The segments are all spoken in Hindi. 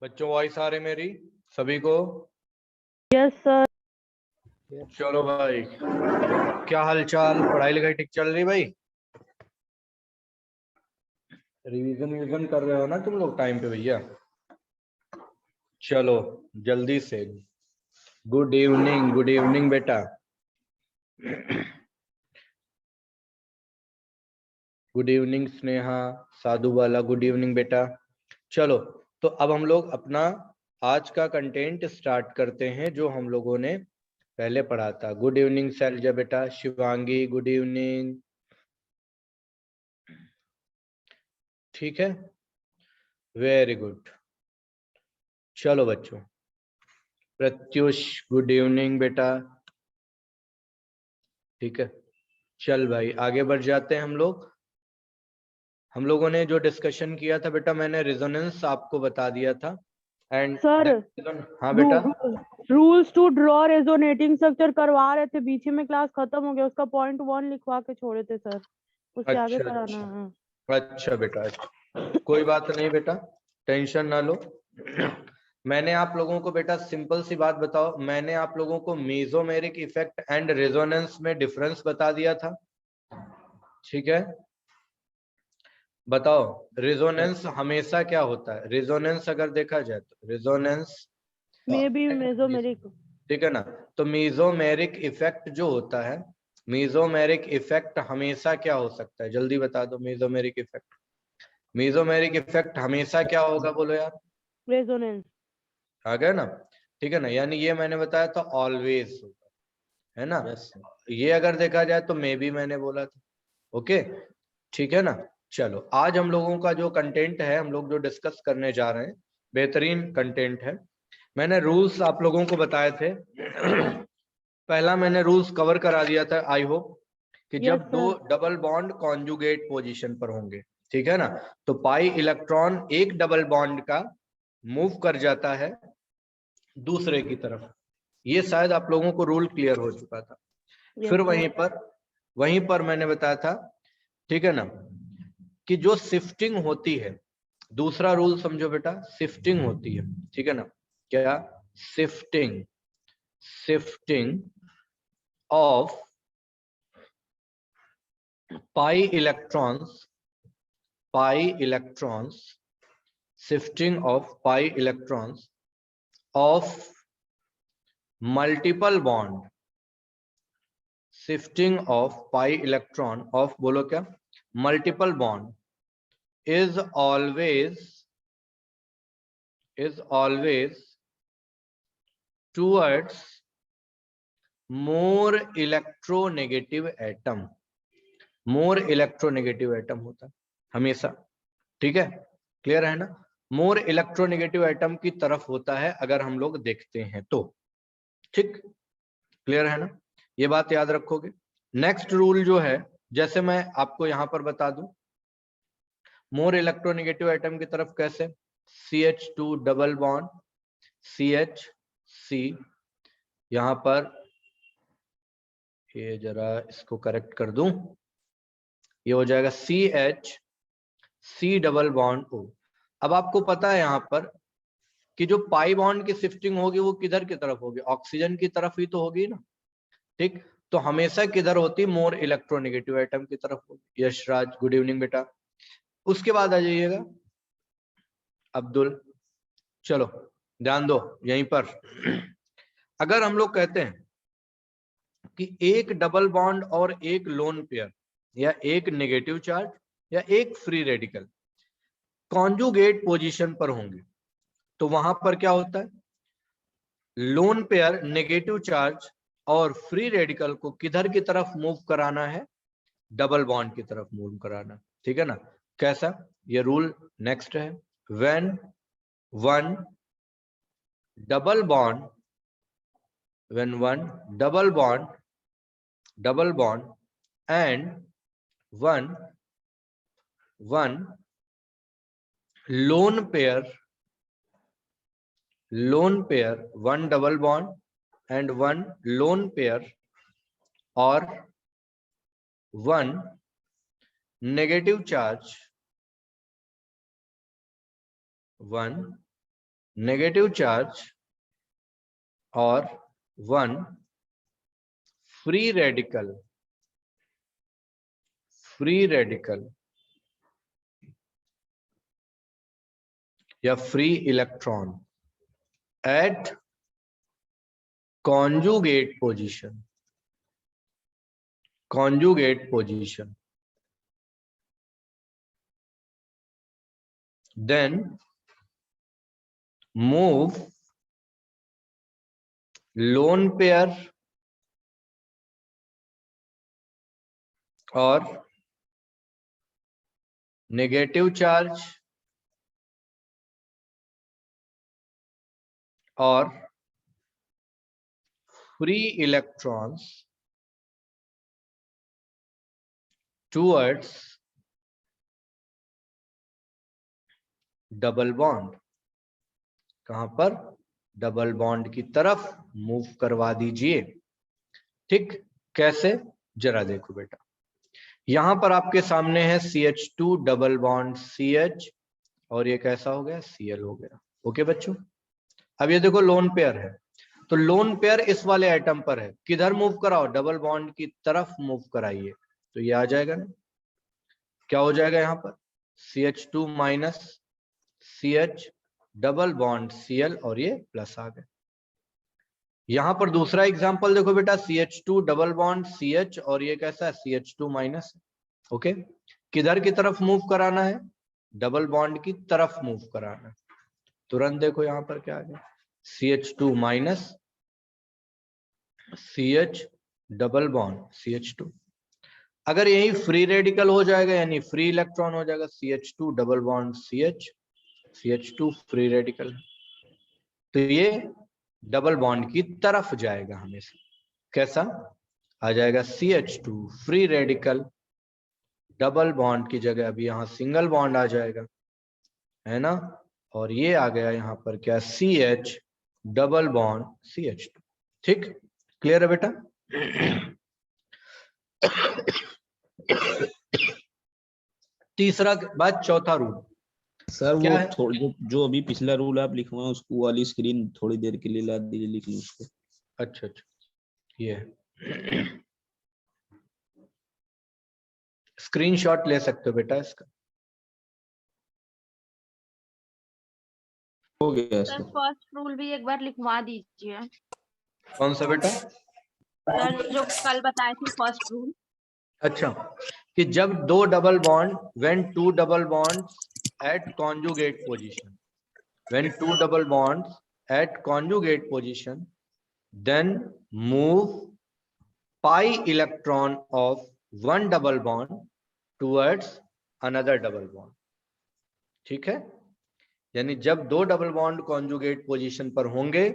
बच्चों वॉइस आ रही मेरी सभी को? Yes sir. चलो भाई, क्या हाल चाल, पढ़ाई लिखाई ठीक चल रही भाई? रिवीजन कर रहे हो ना तुम लोग टाइम पे भैया? चलो जल्दी से गुड इवनिंग बेटा। गुड इवनिंग स्नेहा, साधु वाला गुड इवनिंग बेटा। चलो तो अब हम लोग अपना आज का कंटेंट स्टार्ट करते हैं जो हम लोगों ने पहले पढ़ा था। गुड इवनिंग शैलजा बेटा, शिवांगी गुड इवनिंग। ठीक है, वेरी गुड। चलो बच्चों, प्रत्युष गुड इवनिंग बेटा। ठीक है, चल भाई आगे बढ़ जाते हैं हम लोग। हम लोगों ने जो डिस्कशन किया था बेटा, मैंने रेजोनेंस आपको बता दिया था। एंड सर हाँ बेटा, rules to draw resonating structure करवा रहे थे, बीच में क्लास खत्म हो गया, उसका पॉइंट 1 लिखवा के छोड़े थे सर, उससे आगे अच्छा कराना है। अच्छा बेटा, अच्छा कोई बात नहीं बेटा, टेंशन ना लो। मैंने आप लोगों को बेटा सिंपल सी बात बताओ, मैंने आप लोगों को मेसोमेरिक इफेक्ट एंड रेजोनेंस में डिफरेंस बता दिया था। ठीक है, बताओ रेजोनेंस हमेशा क्या होता है? रेजोनेंस अगर देखा जाए तो रेजोनेंस मे बी मेसोमेरिक। ठीक है ना। तो मेसोमेरिक इफेक्ट जो होता है, मेसोमेरिक इफेक्ट हमेशा क्या हो सकता है? जल्दी बता दो। मेसोमेरिक इफेक्ट, मेसोमेरिक इफेक्ट हमेशा क्या होगा बोलो यार? रेजोनेंस। आ गया ना? ठीक है ना, यानी ये मैंने बताया था ऑलवेज होगा, है ना? ये अगर देखा जाए तो मे बी मैंने बोला था। ओके, ठीक है ना। चलो आज हम लोगों का जो कंटेंट है, हम लोग जो डिस्कस करने जा रहे हैं, बेहतरीन कंटेंट है। मैंने रूल्स आप लोगों को बताए थे। पहला मैंने रूल्स कवर करा दिया था, आई होप कि यस जब दो sir. Double bond conjugate position पर होंगे, ठीक है ना, तो पाई इलेक्ट्रॉन एक डबल बॉन्ड का मूव कर जाता है दूसरे की तरफ। ये शायद आप लोगों को रूल क्लियर हो चुका था। फिर वहीं पर मैंने बताया था, ठीक है ना, कि जो शिफ्टिंग होती है, दूसरा रूल समझो बेटा, शिफ्टिंग होती है। ठीक है ना, क्या? Shifting, shifting of pi electrons, shifting of pi electrons of multiple bond, shifting of pi electron of बोलो क्या? multiple bond is always towards more electronegative atom, more electronegative atom होता है हमेशा। ठीक है, क्लियर है ना? मोर इलेक्ट्रोनेगेटिव एटम की तरफ होता है अगर हम लोग देखते हैं तो। ठीक, क्लियर है ना? ये बात याद रखोगे। नेक्स्ट रूल जो है, जैसे मैं आपको यहां पर बता दूं, मोर इलेक्ट्रोनेगेटिव एटम की तरफ कैसे? CH2 डबल बॉन्ड CH, यहां पर ये जरा इसको करेक्ट कर दूं, ये हो जाएगा CH, C double bond O। अब आपको पता है यहां पर कि जो पाई बॉन्ड की शिफ्टिंग होगी वो किधर की तरफ होगी? ऑक्सीजन की तरफ ही तो होगी ना। ठीक, तो हमेशा किधर होती? मोर इलेक्ट्रोनेगेटिव एटम की तरफ होगी। यशराज गुड इवनिंग बेटा। उसके बाद आ जाइएगा अब्दुल। चलो ध्यान दो यहीं पर। अगर हम लोग कहते हैं कि एक डबल बॉन्ड और एक लोन पेयर, या एक नेगेटिव चार्ज या एक फ्री रेडिकल कॉन्जुगेट पोजीशन पर होंगे, तो वहां पर क्या होता है? लोन पेयर नेगेटिव चार्ज और फ्री रेडिकल को किधर की तरफ मूव कराना है? डबल बॉन्ड की तरफ मूव कराना। ठीक है ना? कैसा? ये रूल नेक्स्ट है, when one double bond, when one double bond and one lone pair, one double bond and one lone pair और one negative charge, one negative charge और 1 फ्री रेडिकल या free electron at conjugate position then move lone pair और नेगेटिव चार्ज और free electrons towards double bond. कहां पर? डबल बॉन्ड की तरफ मूव करवा दीजिए। ठीक, कैसे? जरा देखो बेटा, यहां पर आपके सामने है CH2 डबल बॉन्ड CH और ये कैसा हो गया? Cl हो गया। ओके बच्चों, अब ये देखो लोन पेयर है, तो लोन पेयर इस वाले आइटम पर है, किधर मूव कराओ? डबल बॉन्ड की तरफ मूव कराइए, तो ये आ जाएगा ना। क्या हो जाएगा यहाँ पर? CH2 minus CH double bond Cl और ये प्लस आ गया। यहां पर दूसरा एग्जांपल देखो बेटा, CH2 डबल बॉन्ड CH और ये कैसा है? CH2 minus. ओके, किधर की तरफ मूव कराना है? डबल बॉन्ड की तरफ मूव कराना है। तुरंत देखो यहां पर क्या आ गया? CH2 minus CH double bond CH2। अगर यही फ्री रेडिकल हो जाएगा, यानी फ्री इलेक्ट्रॉन हो जाएगा, CH2 double bond CH, CH2 free radical, तो ये डबल बॉन्ड की तरफ जाएगा हमेशा। कैसा आ जाएगा? CH2 free radical, double bond की जगह अभी यहां सिंगल बॉन्ड आ जाएगा, है ना। और ये आ गया यहां पर क्या? CH double bond CH2। ठीक, क्लियर है बेटा? तीसरा बात, चौथा रूल सर क्या वो है? जो अभी पिछला रूल आप लिखवाए उसको वाली स्क्रीन थोड़ी देर के लिए ला दीजिए, लिख लूं उसको। अच्छा, ये स्क्रीनशॉट ले सकते हो बेटा इसका। हो गया सर सर। फर्स्ट रूल भी एक बार लिखवा दीजिए। कौन सा बेटा? सर जो कल बताए थे फर्स्ट रूल। अच्छा, कि जब दो double bond, when two double bonds at conjugate position, when two double bonds at conjugate position, then move pi electron of one double bond towards another double bond. ठीक है, यानी जब दो डबल बॉन्ड कॉन्जुगेट पोजीशन पर होंगे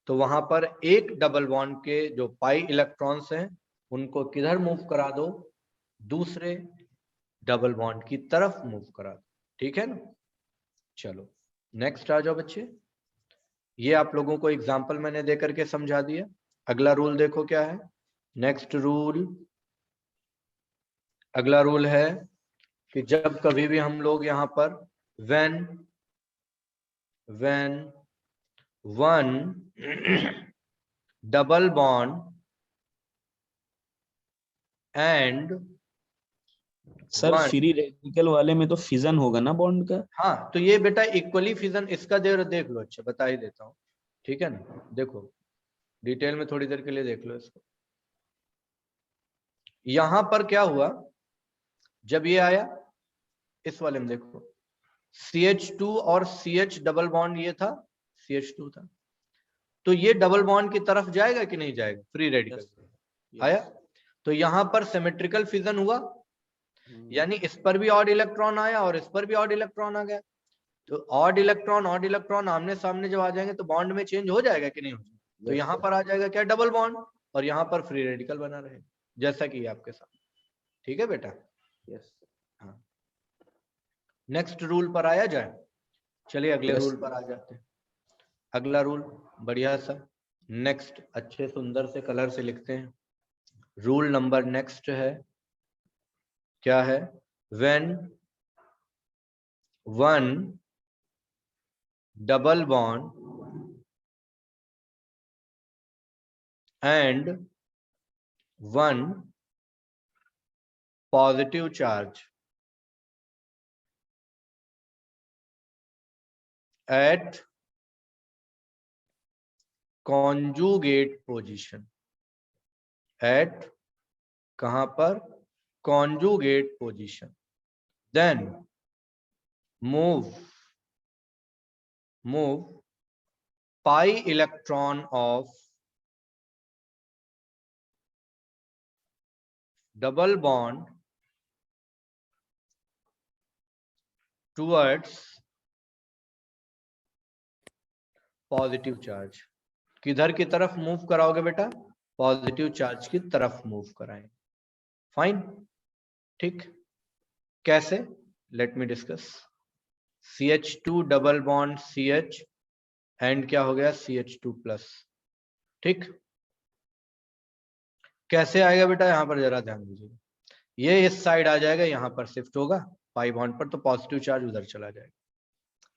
तो वहां पर एक डबल बॉन्ड के जो पाई इलेक्ट्रॉन्स हैं उनको किधर मूव करा दो? दूसरे डबल बॉन्ड की तरफ मूव करा दो। ठीक है ना। चलो नेक्स्ट आ जाओ बच्चे, ये आप लोगों को एग्जांपल मैंने दे करके समझा दिया। अगला रूल देखो क्या है। नेक्स्ट रूल, अगला रूल है कि जब कभी भी हम लोग यहां पर when one double bond and sir one, free radical वाले में तो फिजन होगा ना बॉन्ड का? हाँ तो ये बेटा इक्वली फिजन, इसका देख लो। अच्छा बता ही देता हूं, ठीक है ना। देखो डिटेल में थोड़ी देर के लिए देख लो इसको। यहां पर क्या हुआ, जब ये आया इस वाले में देखो CH2 और CH डबल बॉन्ड, ये था CH2 था, तो ये डबल बॉन्ड की तरफ जाएगा कि नहीं जाएगा? फ्री रेडिकल आया, तो यहां पर सिमेट्रिकल फिजन हुआ, यानी इस पर भी ऑड इलेक्ट्रॉन आया और इस पर भी ऑड इलेक्ट्रॉन आ गया। तो ऑड इलेक्ट्रॉन आमने सामने जब आ जाएंगे तो बॉन्ड में चेंज हो जाएगा कि नहीं हो जाएगा? तो यहाँ पर आ जाएगा क्या? डबल बॉन्ड, और यहाँ पर फ्री रेडिकल बना रहेगा, जैसा कि आपके साथ। ठीक है बेटा? यस। हाँ, नेक्स्ट रूल पर आया जाए। चलिए अगले रूल पर आ जाते हैं। अगला रूल बढ़िया सा, नेक्स्ट अच्छे सुंदर से कलर से लिखते हैं। रूल नंबर नेक्स्ट है, क्या है? When one double bond and one positive charge at conjugate position, at कहां पर, conjugate position, then move pi electron of double bond towards positive charge. किधर की तरफ मूव कराओगे बेटा, पॉजिटिव चार्ज की तरफ मूव कराएंगे। फाइन, ठीक। कैसे, let me discuss. CH2 double bond CH and क्या हो गया CH2 प्लस, ठीक। कैसे आएगा बेटा, यहां पर जरा ध्यान दीजिएगा। ये इस साइड आ जाएगा, यहां पर शिफ्ट होगा पाई बॉन्ड पर, तो पॉजिटिव चार्ज उधर चला जाएगा।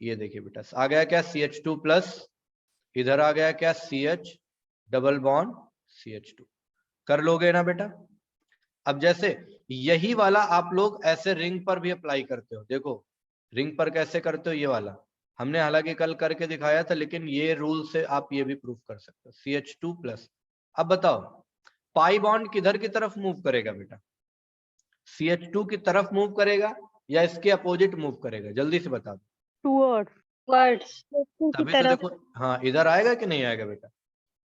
ये देखिए बेटा, आ गया क्या CH2 प्लस, इधर आ गया क्या CH डबल बॉन्ड CH2। कर लोगे ना बेटा। अब जैसे यही वाला आप लोग ऐसे रिंग पर भी अप्लाई करते हो। देखो रिंग पर कैसे करते हो, ये वाला हमने हालांकि कल करके दिखाया था, लेकिन ये रूल से आप ये भी प्रूफ कर सकते हो। CH2 प्लस, अब बताओ पाई बॉन्ड किधर की तरफ मूव करेगा बेटा, CH2 की तरफ मूव करेगा या इसके अपोजिट मूव करेगा, जल्दी से बता दो। टुवर्ड्स तभी तो देखो, हाँ इधर आएगा कि नहीं आएगा बेटा।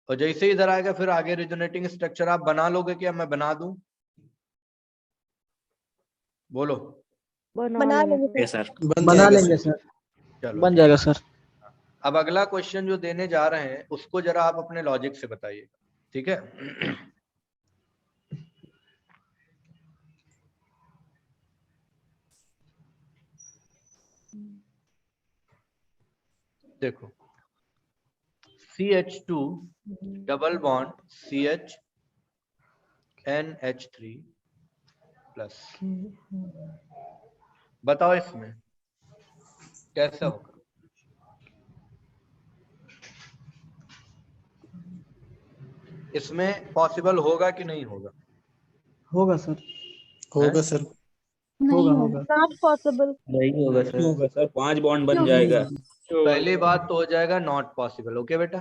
और जैसे इधर आएगा फिर आगे रिजोनेटिंग स्ट्रक्चर आप बना लोगे क्या, मैं बना दूं, बोलो। बना लेंगे सर, बना लेंगे सर, चलो बन जाएगा सर। अब अगला क्वेश्चन जो देने जा रहे हैं उसको जरा आप अपने लॉजिक से बताइएगा, ठीक है। देखो CH2 double bond CH NH3 plus, बताओ इसमें कैसा होगा। इसमें पॉसिबल होगा कि नहीं होगा, होगा सर, होगा सर, होगा होगा। नॉट पॉसिबल, नहीं होगा सर, होगा सर, 5 बॉन्ड बन जाएगा। पहली बात तो हो जाएगा नॉट पॉसिबल, ओके बेटा।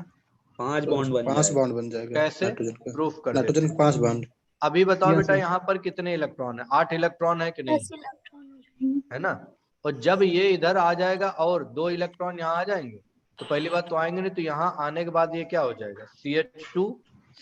5 बॉन्ड बन 5 जाएगा। बॉन्ड बन जाएगा। कैसे नाइट्रोजन का, प्रूफ कर नाइट्रोजन देते का 5 बॉन्ड। अभी बताओ Yes, बेटा sir. यहाँ पर कितने इलेक्ट्रॉन है, 8 इलेक्ट्रॉन है कि नहीं, है ना। और जब ये इधर आ जाएगा और 2 इलेक्ट्रॉन यहाँ आ जाएंगे, तो पहली बात तो आएंगे नहीं, तो यहाँ आने के बाद ये क्या हो जाएगा CH2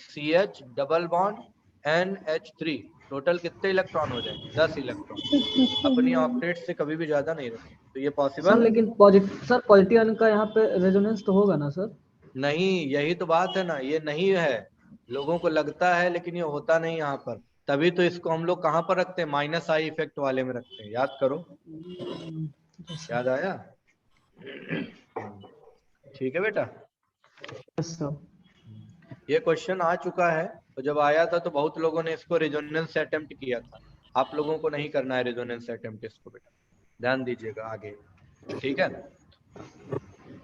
CH double bond NH3, total कितने इलेक्ट्रॉन हो जाएंगे, 10 इलेक्ट्रॉन। अपनी ऑक्टेट से कभी भी ज्यादा नहीं रखें, तो ये सर पॉसिबल लेकिन पॉजिटिव का यहाँ पे रेजोनेंस तो होगा ना सर? नहीं। यही तो बात है ना, ये नहीं है, लोगों को लगता है लेकिन ये होता नहीं यहाँ पर। तभी तो इसको हम लोग कहाँ पर रखते हैं, -I इफेक्ट वाले में रखते हैं, याद करो। याद आया, ठीक है बेटा। Yes, sir. ये क्वेश्चन आ चुका है, तो जब आया था तो बहुत लोगों ने इसको रेजोनेंस से अटेम्प्ट किया था। आप लोगों को नहीं करना है रेजोनेंस अटेम्प्ट इसको बेटा, ध्यान दीजिएगा आगे, ठीक है।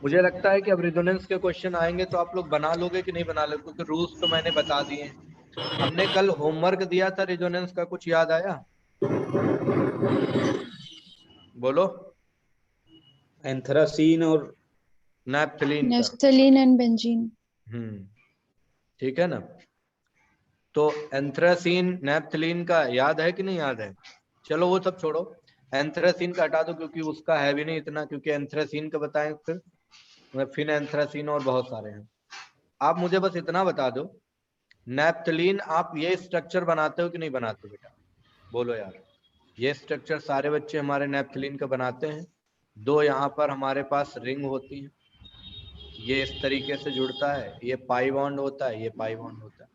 मुझे लगता है कि अब रेजोनेंस के क्वेश्चन आएंगे तो आप लोग बना लोगे कि नहीं बना लोगे, क्योंकि रूल्स तो मैंने बता दिए हैं। हमने कल होमवर्क दिया था रेजोनेंस का, कुछ याद आया, बोलो। एंथ्रासीन और नैप्थलीन का, नेफ्थलीन एंड बेंजीन। ठीक है ना। तो एंथ्रासीन नैप्थलीन का याद है कि नहीं याद है, चलो वो सब छोड़ो, एंथ्रासीन का हटा दो क्योंकि उसका है भी नहीं इतना, क्योंकि एंथ्रासीन का बताएं फिर एंथ्रासीन और बहुत सारे हैं। आप मुझे बस इतना बता दो, नैप्थलीन आप ये स्ट्रक्चर बनाते हो कि नहीं बनाते बेटा, बोलो यार। ये स्ट्रक्चर सारे बच्चे हमारे नैप्थलीन का बनाते हैं। 2 यहाँ पर हमारे पास रिंग होती है, ये इस तरीके से जुड़ता है, ये पाई बॉन्ड होता है, ये पाई बॉन्ड होता है।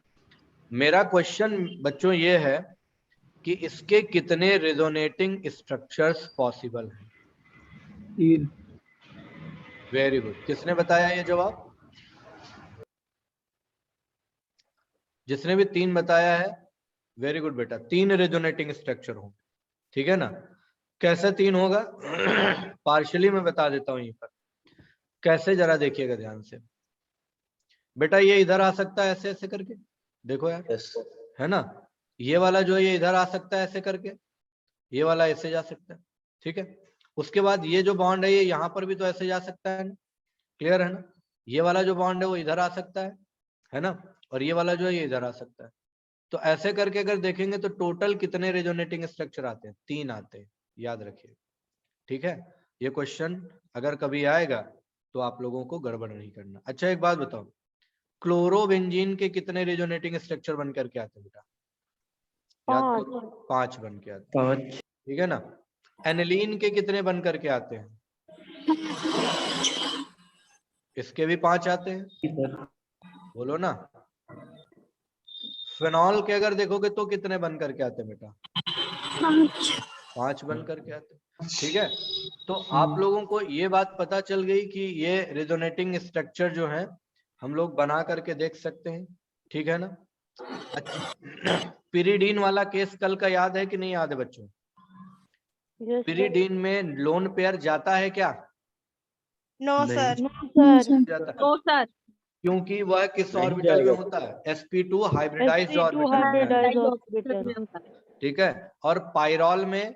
मेरा क्वेश्चन बच्चों ये है कि इसके कितने रेजोनेटिंग स्ट्रक्चर्स पॉसिबल हैं। 3। वेरी गुड, किसने बताया ये जवाब, जिसने भी 3 बताया है, वेरी गुड बेटा। 3 रेजोनेटिंग स्ट्रक्चर होंगे, ठीक है ना। कैसे 3 होगा, पार्शियली मैं बता देता हूं यहीं पर। कैसे जरा देखिएगा ध्यान से बेटा, ये इधर आ सकता है ऐसे ऐसे करके, देखो यार, है ना। ये वाला जो है ये इधर आ सकता है ऐसे करके, ये वाला ऐसे जा सकता है, ठीक है। उसके बाद ये जो बॉन्ड है ये यहाँ पर भी तो ऐसे जा सकता है, क्लियर है ना। ये वाला जो बॉन्ड है वो इधर आ सकता है ना, और ये वाला जो है ये इधर आ सकता है। तो ऐसे करके अगर देखेंगे तो टोटल कितने रेजोनेटिंग स्ट्रक्चर आते हैं? 3 आते हैं, याद रखिए, ठीक है। ये क्वेश्चन अगर कभी आएगा तो आप लोगों को गड़बड़ नहीं करना। अच्छा एक बात बताओ, क्लोरोबेंजीन के कितने रेजोनेटिंग स्ट्रक्चर बन करके आते हैं बेटा? याद करो, 5 बन के आते हैं, 5, ठीक है ना। एनिलीन के कितने बन करके आते हैं? इसके भी 5 आते हैं, बोलो ना। फिनॉल के अगर देखोगे तो कितने बन करके आते हैं बेटा? 5 बन करके आते हैं, ठीक है। तो आप लोगों को ये बात पता चल गई कि ये रेजोनेटिंग स्ट्रक्चर जो है हम लोग बना करके देख सकते हैं, ठीक है ना। अच्छा पिरिडीन वाला केस कल का याद है कि नहीं याद है बच्चों? पिरिडीन में लोन पेयर जाता है क्या? No sir. जाता है, नो सर। क्योंकि वह किस नहीं ऑर्बिटल में जाएगा। होता है? sp2 हाइब्रिडाइज्ड ऑर्बिटल में है, हाइब्रिडाइज्ड ऑर्बिटल, ठीक है। और पायरॉल में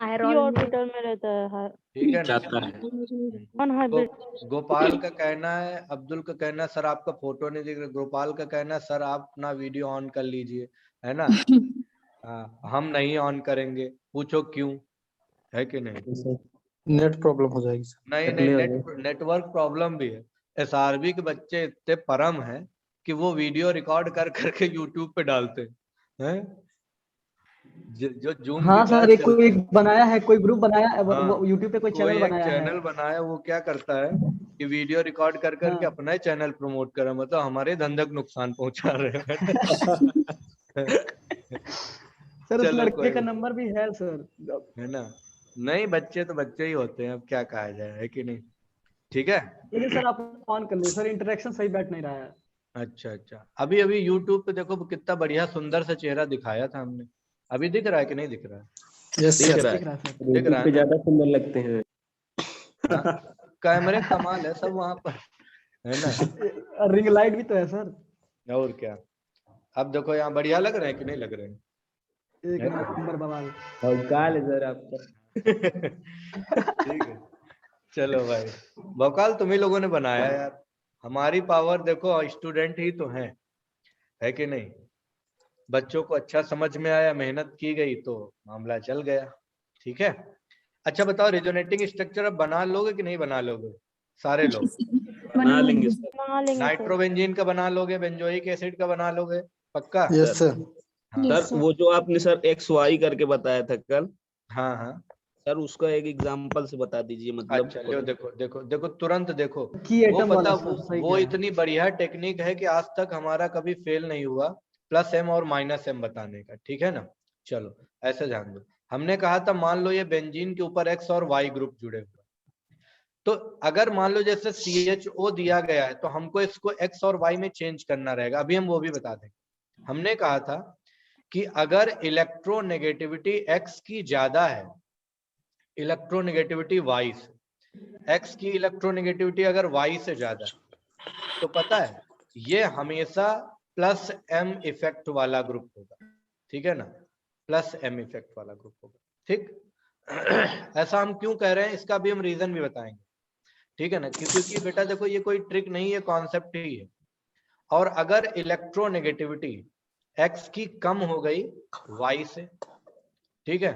p ऑर्बिटल में रहता है, ठीक है ना। जाता है। अनहाइब्रिड। गोपाल का कहना है, अब्दुल का कहना है सर आपका फोटो नहीं दिख रहा, गोपाल का कहना है सर आप अपना वीडियो ऑन कर लीजिए, है ना। हाँ, हम नहीं ऑन करेंगे, पूछो क्यों, है कि नहीं? नेट प्रॉब्लम हो जाएगी सर। नहीं नहीं, नेटवर्क प्रॉब्लम भी है। एसआरबी के बच्चे इतने परम हैं कि वो वीडियो रिकॉर्ड कर करके यूट्यूब पे डालते हैं। जो जूम हाँ की सर, क्लास एक चलती कोई है, बनाया है, कोई ग्रुप बनाया है, हाँ, वो यूट्यूब पे कोई कोई चैनल एक बनाया है। चैनल बनाया, वो क्या करता है कि वीडियो रिकॉर्ड कर करके हाँ। अपना ही चैनल प्रमोट कर रहा है, मतलब हमारे धंधे को नुकसान पहुंचा रहे हैं। सर उस चलो लड़के कोई का नंबर भी है सर। है ना। नहीं, बच्चे तो बच्चे ही होते हैं, अब क्या कहा जाए, है कि नहीं, ठीक है। लेकिन सर आप ऑन कर लीजिए सर, इंटरेक्शन सही बैठ नहीं रहा है। अच्छा अच्छा, अभी अभी यूट्यूब पे देखो कितना बढ़िया सुंदर सा चेहरा दिखाया था हमने, अभी दिख रहा है कि नहीं दिख रहा है? यस दिख सर। रहा दिख है, रहा है सर। दिख रहा यूट्यूब है पे ना? ज्यादा सुंदर लगते हैं। हाँ, कैमरे कमाल है सब वहां पर, है ना। रिंग लाइट भी तो है सर। और क्या, अब देखो यहाँ बढ़िया लग रहे हैं कि नहीं लग रहे हैं? एक है ना? नंबर बवाल। भौकाल है सर आपका। ठीक है, चलो भाई, भौकाल तुम ही लोगों ने बनाया यार, हमारी पावर देखो स्टूडेंट ही तो है कि नहीं। बच्चों को अच्छा समझ में आया, मेहनत की गई तो मामला चल गया, ठीक है। अच्छा बताओ, रेजोनेटिंग स्ट्रक्चर अब बना लोगे कि नहीं बना लोगे? सारे लोग बना लेंगे सर। बना लेंगे सर। नाइट्रोबेंजीन का बना लोगे, बेंजोइक एसिड का बना लोगे, पक्का? Yes sir. हाँ सर वो जो आपने सर XY करके बताया था कल, हाँ हाँ। सर उसका एक एग्जांपल से बता दीजिए, मतलब अच्छा लो, देखो देखो देखो, तुरंत देखो। की वो एटम पता वाला सर, सही वो कह रहे हैं। इतनी बढ़िया टेक्निक है कि आज तक हमारा कभी फेल नहीं हुआ, +m और -m बताने का, ठीक है ना। चलो ऐसे ध्यान दो, हमने कहा था मान लो ये बेंजीन के ऊपर X और Y ग्रुप जुड़े हुए, तो अगर मान लो जैसे CHO दिया गया है तो हमको इसको X और Y में चेंज करना रहेगा, अभी हम वो भी बता देंगे। हमने कहा था कि अगर इलेक्ट्रोनेगेटिविटी X की ज्यादा है, इलेक्ट्रोनेगेटिविटी Y से, X की इलेक्ट्रोनेगेटिविटी अगर Y से ज्यादा है, तो पता है ये हमेशा +m इफेक्ट वाला ग्रुप होगा, ठीक है ना, +m इफेक्ट वाला ग्रुप होगा, ठीक। ऐसा हम क्यों कह रहे हैं इसका भी हम रीजन भी बताएंगे, ठीक है ना, क्योंकि बेटा देखो ये कोई ट्रिक नहीं है, कॉन्सेप्ट ही है। और अगर इलेक्ट्रोनेगेटिविटी X की कम हो गई Y से, ठीक है,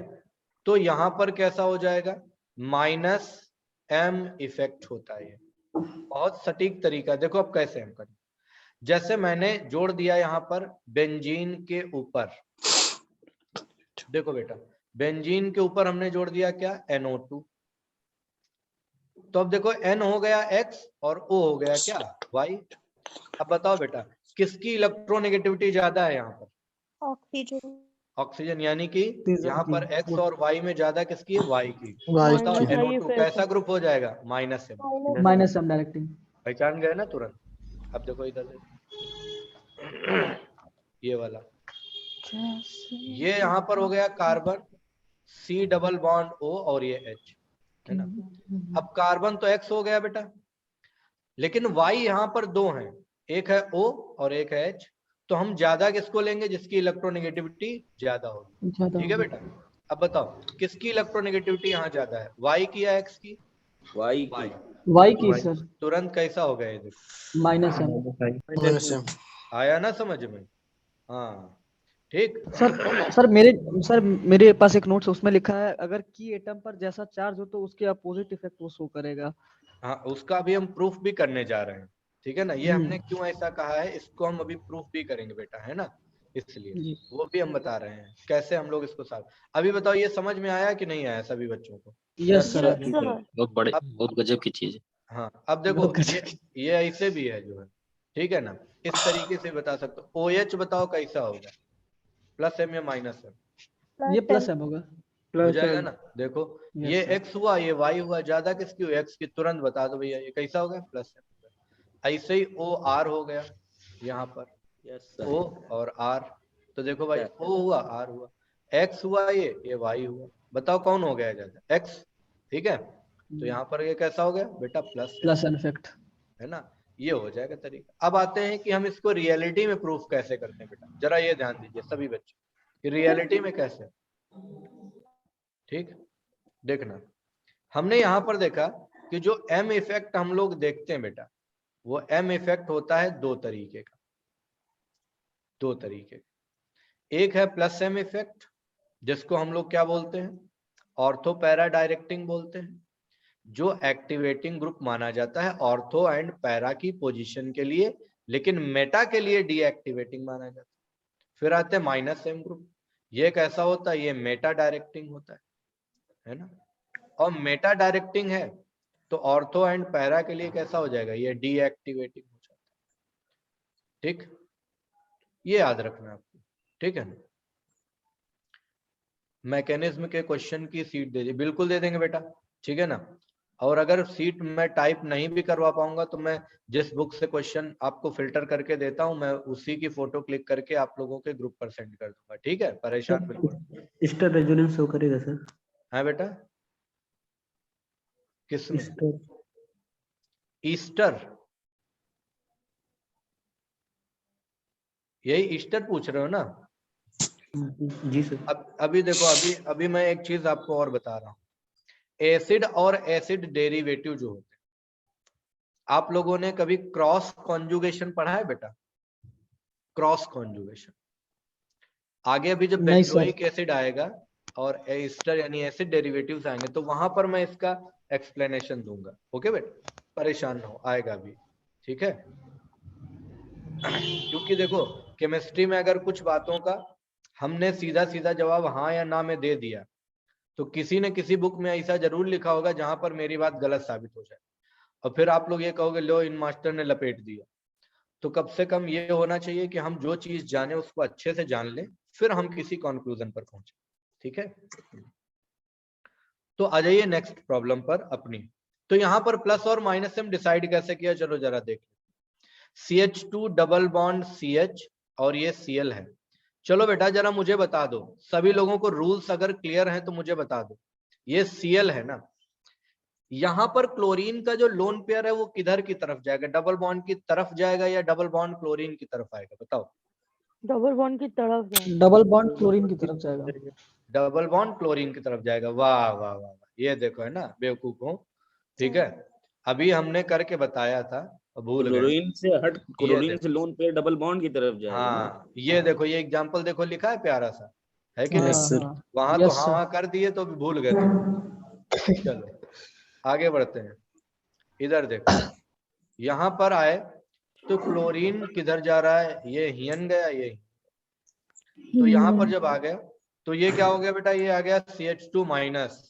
तो यहां पर कैसा हो जाएगा, -m इफेक्ट होता है। बहुत सटीक तरीका, देखो अब कैसे हम करें। जैसे मैंने जोड़ दिया यहाँ पर बेंजीन के ऊपर, देखो बेटा बेंजीन के ऊपर हमने जोड़ दिया क्या, NO2, तो अब देखो N हो गया X और O हो गया क्या, Y। अब बताओ बेटा किसकी इलेक्ट्रोनेगेटिविटी ज्यादा है यहाँ पर? ऑक्सीजन। ऑक्सीजन, यानी कि यहाँ पर X और Y में ज्यादा किसकी है, Y की। वाई बताओ की। NO2 कैसा ग्रुप हो जाएगा, -m, -m डायरेक्टिंग। पहचान गए ना तुरंत। अब देखो इधर से ये वाला, ये यहाँ पर हो गया carbon, C double bond O और ये H, है ना। अब कार्बन तो X हो गया बेटा, लेकिन Y यहाँ पर दो हैं, एक है O और एक है H, तो हम ज्यादा किसको लेंगे, जिसकी इलेक्ट्रोनेगेटिविटी ज्यादा होगी। ज्यादा ठीक है होगी। बेटा, अब बताओ किसकी इलेक्ट्रोनेगेटिविटी यहाँ ज्यादा है, Y की या X की? Y Y। की। वाई की Y। सर, तुरंत कैसा हो गया ये देखो, माइनस एम। -m। आया ना समझ में? हाँ ठीक। सर मेरे पास एक नोट्स उसमें लिखा है अगर की एटम पर जैसा चार्ज हो तो उसके अपोजिट इफेक्ट वो शो करेगा। हाँ उसका भी हम प्रूफ भी करने जा रहे हैं, ठीक है ना। ये हमने क्यों ऐसा कहा है, इसको हम अभी प्रूफ भी करेंगे बेटा, है ना, इसलिए जी। वो भी हम बता रहे हैं कैसे हम लोग इसको साफ। अभी बताओ ये समझ में आया कि नहीं आया सभी बच्चों को? Yes sir. Yes, sir. बहुत बड़े, बहुत गजब की चीज है। हाँ अब देखो ये ऐसे भी है जो है, ठीक है ना, इस तरीके से बता सकते हो। OH बताओ कैसा होगा, +m या -m? ये प्लस एम होगा। हो जाएगा ना, देखो Yes, ये sir. X हुआ, ये Y हुआ, ज्यादा किसकी हुई, X की, तुरंत बता दो भैया ये कैसा हो गया, +m। ऐसे ही OR हो गया यहाँ पर, यस O और R, तो देखो भाई O हुआ R हुआ, X हुआ, ये Y हुआ, बताओ कौन हो गया ज्यादा, X, ठीक है। तो यहाँ पर ये कैसा हो गया बेटा, प्लस एन इफेक्ट, है ना, ये हो जाएगा तरीका। अब आते हैं कि हम इसको रियलिटी में प्रूफ कैसे करते हैं बेटा, जरा ये ध्यान दीजिए सभी बच्चे कि रियलिटी में कैसे, ठीक। देखना, हमने यहाँ पर देखा कि जो M इफेक्ट हम लोग देखते हैं बेटा, वो M इफेक्ट होता है दो तरीके का, दो तरीके का। एक है +m इफेक्ट, जिसको हम लोग क्या बोलते हैं, ऑर्थो पैरा डायरेक्टिंग बोलते हैं, जो एक्टिवेटिंग ग्रुप माना जाता है ऑर्थो एंड पैरा की पोजीशन के लिए, लेकिन मेटा के लिए डीएक्टिवेटिंग माना जाता है। फिर आते हैं -m ग्रुप, ये कैसा होता है, ये मेटा डायरेक्टिंग होता है ना, और मेटा डायरेक्टिंग है तो ऑर्थो एंड पैरा के लिए कैसा हो जाएगा, ये डीएक्टिवेटिंग हो जाता है, ठीक। ये याद रखना आपको, ठीक है ना। मैकेनिज्म के क्वेश्चन की सीट दे दी, बिल्कुल दे देंगे बेटा, ठीक है ना। और अगर सीट मैं टाइप नहीं भी करवा पाऊंगा तो मैं जिस बुक से क्वेश्चन आपको फिल्टर करके देता हूं, मैं उसी की फोटो क्लिक करके आप लोगों के ग्रुप पर सेंड कर दूंगा, ठीक है, परेशान बिल्कुल। ईस्टर रेजोनेंस शो करेगा सर? है बेटा, किसमें? ईस्टर, यही ईस्टर पूछ रहे हो ना? जी सर। अब अभी देखो, अभी मैं एक चीज आपको और बता रहा हूँ, एसिड और एसिड डेरिवेटिव जो होते हैं, आप लोगों ने कभी क्रॉस कॉन्जुगेशन पढ़ा है बेटा? क्रॉस कॉन्जुगेशन आगे अभी जब बेंजोइक एसिड आएगा और एस्टर यानी एसिड डेरिवेटिव्स आएंगे तो वहां पर मैं इसका एक्सप्लेनेशन दूंगा, ओके बेटा, परेशान ना हो, आएगा अभी, ठीक है। क्योंकि देखो केमिस्ट्री में अगर कुछ बातों का हमने सीधा सीधा जवाब हाँ या ना में दे दिया तो किसी न किसी बुक में ऐसा जरूर लिखा होगा जहां पर मेरी बात गलत साबित हो जाए, और फिर आप लोग ये कहोगे लो इन मास्टर ने लपेट दिया। तो कम से कम ये होना चाहिए कि हम जो चीज जाने उसको अच्छे से जान लें, फिर हम किसी कंक्लूजन पर पहुंचे, ठीक है। तो आ जाइए नेक्स्ट प्रॉब्लम पर अपनी। तो यहाँ पर प्लस और माइनस हम डिसाइड कैसे किया, चलो जरा देख CH2 डबल बॉन्ड CH और ये Cl है। चलो बेटा जरा मुझे बता दो, सभी लोगों को रूल्स अगर क्लियर हैं तो मुझे बता दो, ये Cl है ना, यहाँ पर क्लोरीन का जो लोन पेयर है वो किधर की तरफ जाएगा, डबल बॉन्ड की तरफ जाएगा या डबल बॉन्ड क्लोरीन की तरफ आएगा, बताओ। डबल बॉन्ड की तरफ जाएगा। डबल बॉन्ड क्लोरीन की तरफ जाएगा। डबल बॉन्ड क्लोरीन की तरफ जाएगा, वाह वाह वाह, ये देखो है ना बेवकूफ हूँ, ठीक है। अभी हमने करके बताया था, भूल गए। क्लोरीन से हट, क्लोरीन से लोन पेयर डबल बॉन्ड की तरफ जाएगा। हाँ ये देखो, ये एग्जांपल देखो लिखा है प्यारा सा, है कि हाँ, नहीं? हाँ, वहां तो हाँ कर दिए तो भी भूल गए तुम। चलो आगे बढ़ते हैं, इधर देखो, यहाँ पर आए तो क्लोरीन किधर जा रहा है, ये हियन गया, ये तो यहाँ पर जब आ गया तो ये क्या हो गया बेटा, ये आ गया CH2 माइनस।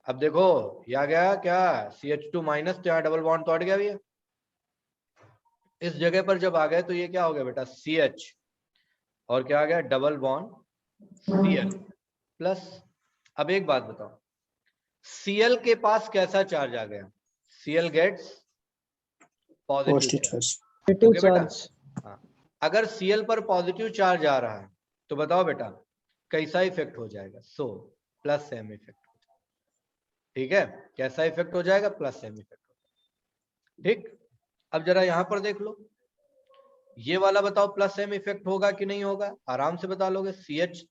अब देखो ये आ गया क्या, CH2 माइनस, तो यहाँ डबल बॉन्ड तो हट गया भैया। इस जगह पर जब आ गए तो ये क्या हो गया बेटा, CH, और क्या आ गया, डबल बॉन्ड Cl प्लस। अब एक बात बताओ, Cl के पास कैसा चार्ज आ गया, Cl गेट्स पॉजिटिव चार्ज। हाँ, अगर Cl पर पॉजिटिव चार्ज आ रहा है तो बताओ बेटा कैसा इफेक्ट हो जाएगा, सो +m इफेक्ट, ठीक है। कैसा इफेक्ट हो जाएगा, प्लस एम इफेक्ट हो जाएगा। ठीक, अब जरा यहां पर देख लो, ये वाला बताओ प्लस एम इफेक्ट होगा कि नहीं होगा, आराम से बता लोगे। CH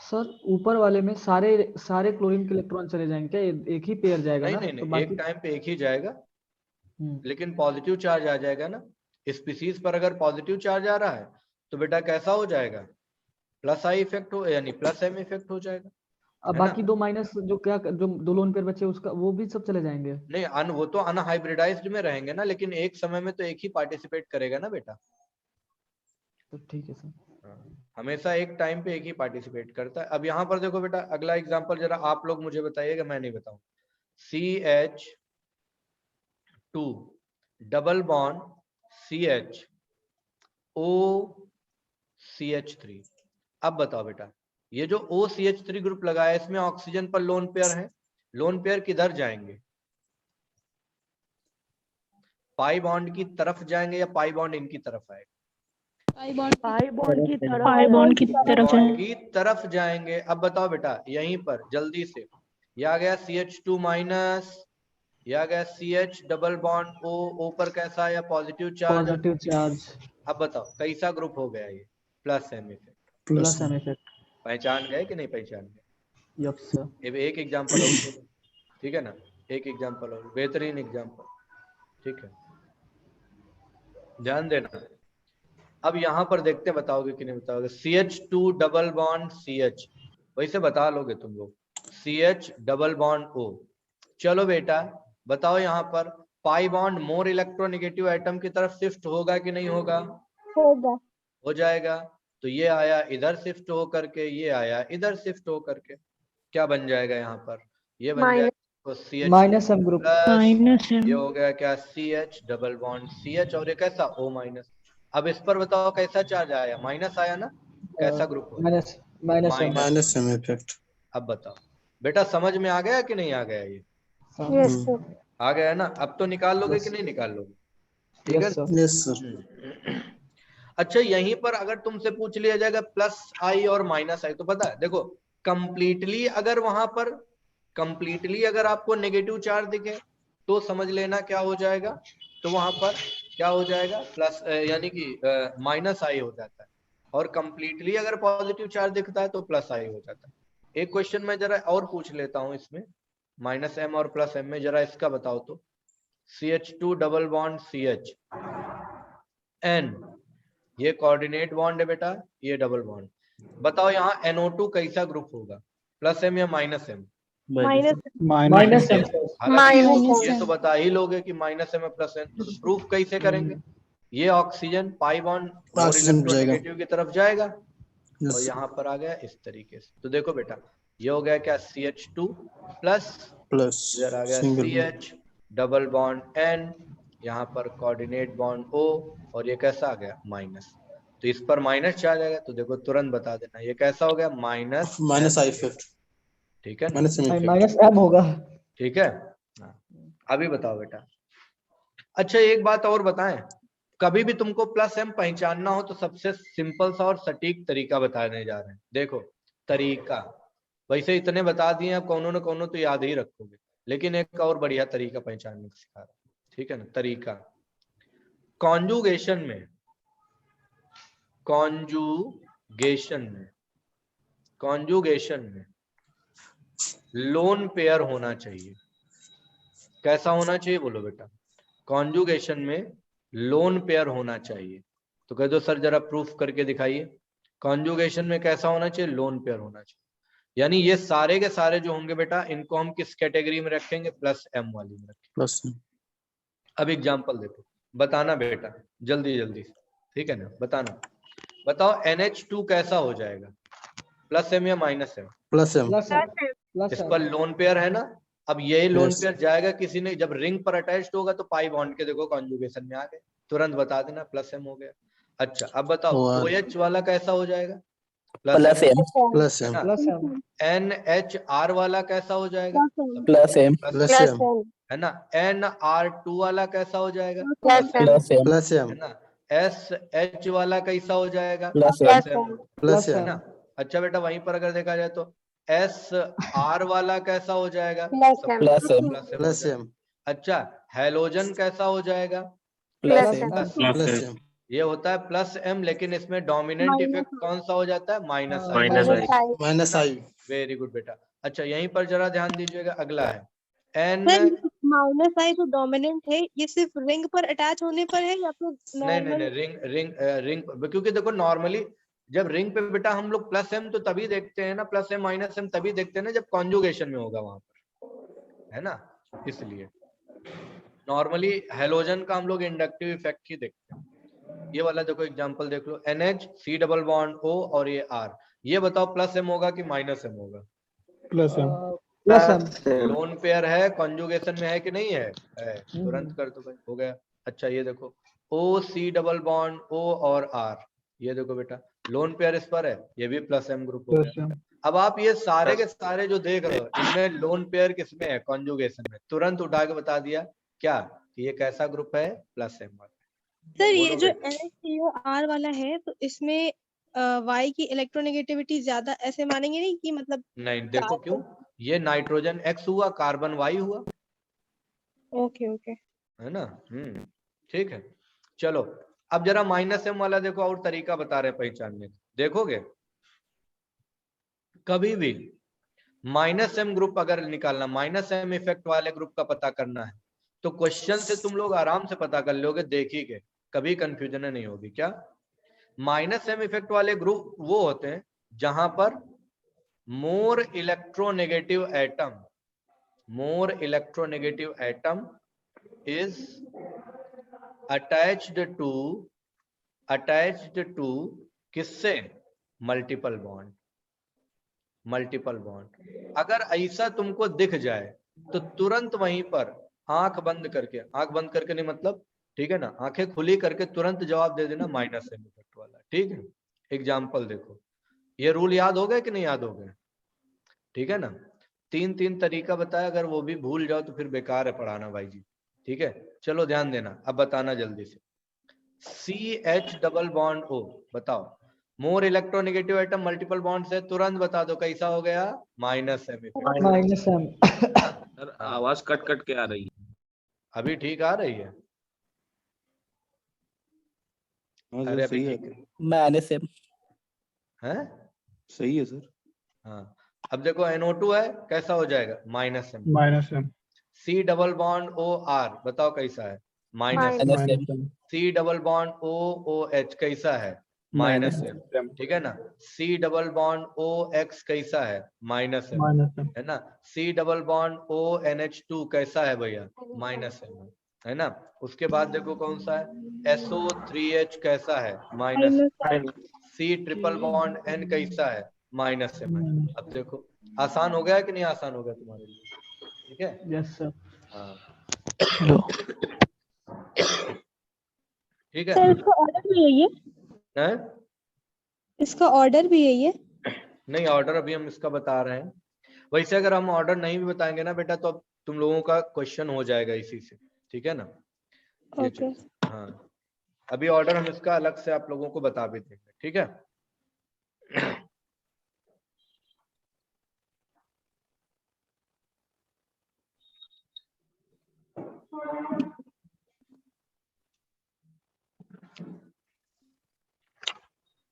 सर ऊपर वाले में सारे सारे क्लोरीन के इलेक्ट्रॉन चले जाएंगे क्या? एक ही पेयर जाएगा नहीं ना? नहीं तो नहीं, एक बाकी टाइम पे एक ही जाएगा, हम्म, लेकिन पॉजिटिव चार्ज आ जाएगा ना। स्पीसीज पर अगर पॉजिटिव चार्ज आ रहा है तो बेटा कैसा हो जाएगा, प्लस आई इफेक्ट हो, यानी प्लस एम इफेक्ट हो जाएगा, अब है ना। बाकी दो माइनस जो क्या जो दो लोन पेयर बचे उसका वो भी सब चले जाएंगे? नहीं वो तो अनहाइब्रिडाइज्ड में रहेंगे ना, लेकिन एक समय में तो एक ही पार्टिसिपेट करेगा ना बेटा। तो ठीक है सर। हमेशा एक टाइम पे एक ही पार्टिसिपेट करता है। अब यहाँ पर देखो बेटा, अगला एग्जांपल जरा आप लोग मुझे बताइएगा, मैं नहीं बताऊं। CH2 double bond CH OCH3। अब बताओ बेटा, ये जो OCH3 ग्रुप लगाया है, इसमें ऑक्सीजन पर लोन पेयर है, लोन पेयर किधर जाएंगे, पाई बॉन्ड की तरफ जाएंगे या पाई बॉन्ड इनकी तरफ आएगा, पाई बॉन्ड की तरफ पाई बॉन्ड की तरफ बॉन्ड की तरफ जाएंगे। अब बताओ बेटा, यहीं पर जल्दी से, ये आ गया CH2 माइनस, ये आ गया CH डबल बॉन्ड O पर कैसा आया, पॉजिटिव चार्ज। पॉजिटिव चार्ज अब बताओ कैसा ग्रुप हो गया ये, plus M effect. Plus M effect. पहचान गए कि नहीं पहचान गए। Yup sir. अब एक एग्जांपल और दे दो, ठीक है ना, एक एग्जांपल और, बेहतरीन एग्जांपल, ठीक है, ध्यान देना। अब यहाँ पर देखते हैं बताओगे कि नहीं बताओगे। CH2 डबल बॉन्ड CH, वैसे बता लोगे तुम लोग, CH डबल बॉन्ड O। चलो बेटा बताओ, यहाँ पर पाई बॉन्ड मोर इलेक्ट्रोनेगेटिव एटम की तरफ शिफ्ट होगा कि नहीं होगा, होगा। हो जाएगा। तो ये आया इधर शिफ्ट हो करके, ये आया इधर शिफ्ट हो करके, क्या बन जाएगा यहाँ पर, ये बन जाएगा तो CH minus M group. Minus ये हो गया क्या, CH डबल बॉन्ड CH, और ये कैसा O माइनस। अब इस पर बताओ कैसा चार्ज आया, माइनस आया ना, कैसा ग्रुप हो, minus minus M. Minus M effect. अब बताओ बेटा, समझ में आ गया कि नहीं आ गया, ये यस सर। आ गया है ना। अब तो निकाल लोगे कि नहीं निकाल लोगे, ठीक है। Yes sir. Yes sir. अच्छा, यहीं पर अगर तुमसे पूछ लिया जाएगा प्लस आई और माइनस आई, तो पता है देखो, कंप्लीटली अगर वहां पर कंप्लीटली अगर आपको नेगेटिव चार्ज दिखे तो समझ लेना क्या हो जाएगा, तो वहां पर क्या हो जाएगा, प्लस यानी कि माइनस आई हो जाता है, और कंप्लीटली अगर पॉजिटिव चार्ज दिखता है तो प्लस आई हो जाता है। एक क्वेश्चन मैं जरा और पूछ लेता हूं इसमें, माइनस एम और प्लस एम में, जरा इसका बताओ तो। CH2 double bond CH N, ये कोऑर्डिनेट बॉन्ड है बेटा, ये डबल बॉन्ड। बताओ यहाँ NO2 कैसा ग्रुप होगा, प्लस एम या minus M, minus minus M. हालांकि ये तो बता ही लोगे कि माइनस एम प्लस एम, तो प्रूफ कैसे करेंगे, ये ऑक्सीजन पाई बॉन्ड और ऑक्सीजन पर जाएगा। इलेक्ट्रोनेगेटिव की तरफ जाएगा, और यस यहाँ पर आ गया इस तरीके से। तो देखो बेटा, ये हो गया क्या, CH2 प्लस, प्लस इधर आ गया single CH double bond N, यहाँ पर कोऑर्डिनेट बॉन्ड O, और ये कैसा आ गया, माइनस। तो इस पर माइनस चार्ज आएगा, तो देखो तुरंत बता देना ये कैसा हो गया, माइनस माइनस आई इफेक्ट। ठीक है ना, minus M effect. Minus M होगा। ठीक है। हाँ, अभी बताओ बेटा। अच्छा एक बात और बताएं, कभी भी तुमको प्लस एम पहचानना हो तो सबसे सिंपल सा और सटीक तरीका बताने जा रहे हैं। देखो तरीका, वैसे इतने बता दिए, अब कोनो न कोनो तो याद ही रखोगे, लेकिन एक और बढ़िया तरीका पहचानने को सिखा रहा हूं, ठीक है ना। तरीका, कॉन्जुगेशन में, कॉन्जुगेशन में लोन पेयर होना चाहिए। कैसा होना चाहिए बोलो बेटा, कॉन्जुगेशन में लोन पेयर होना चाहिए। तो कह दो सर जरा प्रूफ करके दिखाइए, कॉन्जुगेशन में कैसा होना चाहिए, लोन पेयर होना चाहिए। यानी ये सारे के सारे जो होंगे बेटा, इनको हम किस कैटेगरी में रखेंगे, प्लस एम वाली में रखेंगे। प्लस। अब एग्जांपल देखो, बताना बेटा जल्दी जल्दी, ठीक है ना, बताना। बताओ NH2 कैसा हो जाएगा, प्लस एम या minus M, plus M. Plus M. इस पर लोन पेयर है ना। अब यही लोन Yes. पेयर जाएगा किसी ने, जब रिंग पर अटैच्ड होगा तो पाई बॉन्ड के देखो कॉन्जुगेशन में आ गए, तुरंत बता देना प्लस एम हो गया। अच्छा अब बताओ और- OH वाला कैसा हो जाएगा, plus M plus M. Plus M. NHR वाला कैसा हो जाएगा, प्लस एम प्लस एम। है ना। NR2 वाला कैसा हो जाएगा, प्लस एम प्लस एम। है ना। SH वाला कैसा हो जाएगा, प्लस प्लस एम, प्लस है एम। ना। अच्छा बेटा वहीं पर अगर देखा जाए तो एस आर वाला कैसा हो जाएगा? Plus M plus M plus M. Plus M अच्छा, हेलोजन कैसा हो जाएगा? Plus plus M M plus M ये होता है प्लस एम, लेकिन इसमें डोमिनेंट इफेक्ट कौन सा हो जाता है? Minus I. Minus I minus I very good बेटा। अच्छा, यहीं पर जरा ध्यान दीजिएगा, अगला है एन। माइनस आई जो डोमिनेंट है ये सिर्फ रिंग पर अटैच होने पर है या फिर नहीं नहीं नहीं, रिंग रिंग रिंग, क्योंकि देखो नॉर्मली जब रिंग पे बेटा हम लोग प्लस एम तो तभी देखते हैं ना, प्लस एम माइनस एम तभी देखते हैं ना जब कॉन्जुगेशन में होगा वहां पर, है ना, इसलिए नॉर्मली हेलोजन का हम लोग इंडक्टिव इफेक्ट ही देखते हैं। ये वाला देखो एग्जांपल देख लो, NH C double bond O और ये R, ये बताओ प्लस एम होगा कि माइनस एम होगा? Plus M. लोन पेयर है, कॉन्जुगेशन में है कि नहीं है? तुरंत कर दो भाई, हो गया। अच्छा ये देखो OC डबल बॉन्ड O और R, ये देखो बेटा लोन पेयर इस पर है, ये भी प्लस एम ग्रुप हो गया। अब आप ये सारे के सारे जो देख रहे हो इनमें लोन पेयर किसमें है? कॉन्जुगेशन में। तुरंत उठा के बता दिया क्या कि ये कैसा ग्रुप है? प्लस एम वाला। सर ये बोलो जो बेटा। NHCOR वाला है तो इसमें Y की इलेक्ट्रोनेगेटिविटी ज्यादा ऐसे मानेंगे नहीं कि मतलब नहीं, देखो क्यों, ये नाइट्रोजन X हुआ, कार्बन Y हुआ, ओके ओके है ना। ठीक है। चलो अब जरा माइनस एम वाला देखो, और तरीका बता रहे हैं पहचानने का, देखोगे कभी भी माइनस एम ग्रुप अगर निकालना, माइनस एम इफेक्ट वाले ग्रुप का पता करना है तो क्वेश्चन से तुम लोग आराम से पता कर लोगे, देखिए कभी कंफ्यूजन नहीं होगी। क्या? माइनस एम इफेक्ट वाले ग्रुप वो होते हैं जहां पर more electronegative atom is attached to किससे? Multiple bond. अगर ऐसा तुमको दिख जाए तो तुरंत वहीं पर आंख बंद करके नहीं मतलब, ठीक है ना, आंखें खुली करके तुरंत जवाब दे देना माइनस एम इफेक्ट वाला। ठीक है, एग्जाम्पल देखो, ये रूल याद हो गए कि नहीं याद हो गए? ठीक है ना, तीन तरीका बताया, अगर वो भी भूल जाओ तो फिर बेकार है पढ़ाना भाई जी। ठीक है, चलो ध्यान देना, अब बताना जल्दी से। CH डबल बॉन्ड O, बताओ more electronegative item multiple bond से, तुरंत बता दो कैसा हो गया? Minus M effect. Minus M. Sir आवाज कट कट के आ रही है। अभी ठीक आ रही है? अरे अभी ठीक माइनस एम है? सही है सर। हाँ, अब देखो NO2 है, कैसा हो जाएगा? Minus M. C double bond O R, बताओ कैसा है? Minus M. Minus M C double bond O OH कैसा है? Minus M. ठीक है ना। C double bond O X कैसा है? माइनस एम, है ना। C double bond O NH2 कैसा है भैया? माइनस एम, है ना। उसके बाद देखो कौन सा है? SO3H कैसा है? Minus. C triple bond N कैसा है? Minus M. अब देखो आसान हो गया कि नहीं आसान हो गया तुम्हारे लिए? ठीक है। Yes sir. हाँ हेलो ठीक है। सर इसका ऑर्डर भी यही है? हैं? इसका ऑर्डर भी यही है? नहीं, ऑर्डर अभी हम इसका बता रहे हैं। वैसे अगर हम ऑर्डर नहीं भी बताएंगे ना बेटा तो अब तुम लोगों का क्वेश्चन हो जाएगा इसी से, ठीक है ना। ये ओके चीज़, हाँ अभी ऑर्डर हम इसका अलग से आप लोगों को बता भी देंगे, ठीक है।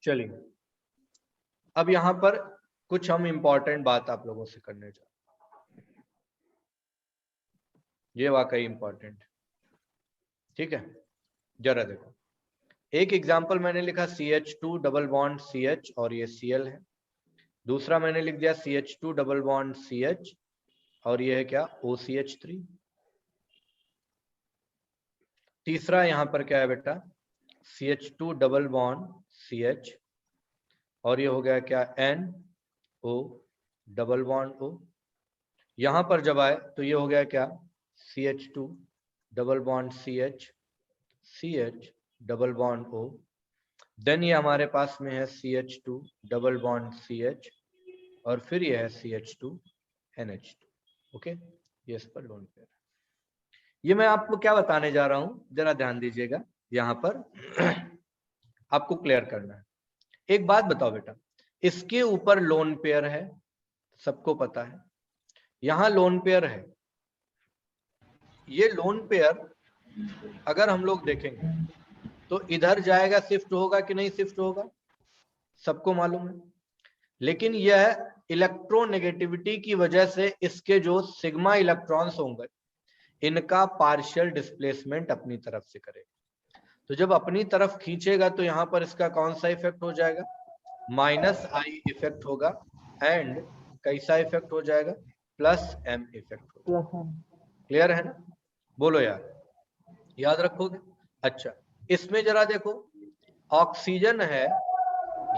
चलिए अब यहाँ पर कुछ हम इंपॉर्टेंट बात आप लोगों से करने जा रहे हैं, ये वाकई इंपॉर्टेंट, ठीक है। जरा देखो, एक एग्जांपल मैंने लिखा CH2 डबल बॉन्ड CH और ये Cl है। दूसरा मैंने लिख दिया CH2 डबल बॉन्ड CH और ये है क्या? OCH3। तीसरा यहाँ पर क्या है बेटा? CH2 डबल बॉन्ड CH और ये हो गया क्या? NO double bond O। यहाँ पर जब आए तो ये हो गया क्या? CH2 double bond CH double bond O। Then ये हमारे पास में है CH2 डबल बॉन्ड CH और फिर ये है CH2 NH2। ओके, ये इस पर लोन पेयर है। ये मैं आपको क्या बताने जा रहा हूं, जरा ध्यान दीजिएगा, यहाँ पर आपको क्लियर करना है। एक बात बताओ बेटा, इसके ऊपर लोन पेयर है सबको पता है। यहाँ लोन पेयर है, ये लोन पेयर अगर हम लोग देखेंगे तो इधर जाएगा, शिफ्ट होगा कि नहीं शिफ्ट होगा, सबको मालूम है। लेकिन यह इलेक्ट्रोनेगेटिविटी की वजह से इसके जो सिग्मा इलेक्ट्रॉन्स होंगे इनका पार्शियल डिस्प्लेसमेंट अपनी तरफ से करेगा। तो जब अपनी तरफ खींचेगा तो यहाँ पर इसका कौन सा इफेक्ट हो जाएगा, -I इफेक्ट होगा, एंड कैसा इफेक्ट हो जाएगा, +M इफेक्ट होगा। क्लियर है ना? बोलो यार, याद रखोगे? अच्छा, इसमें जरा देखो, ऑक्सीजन है,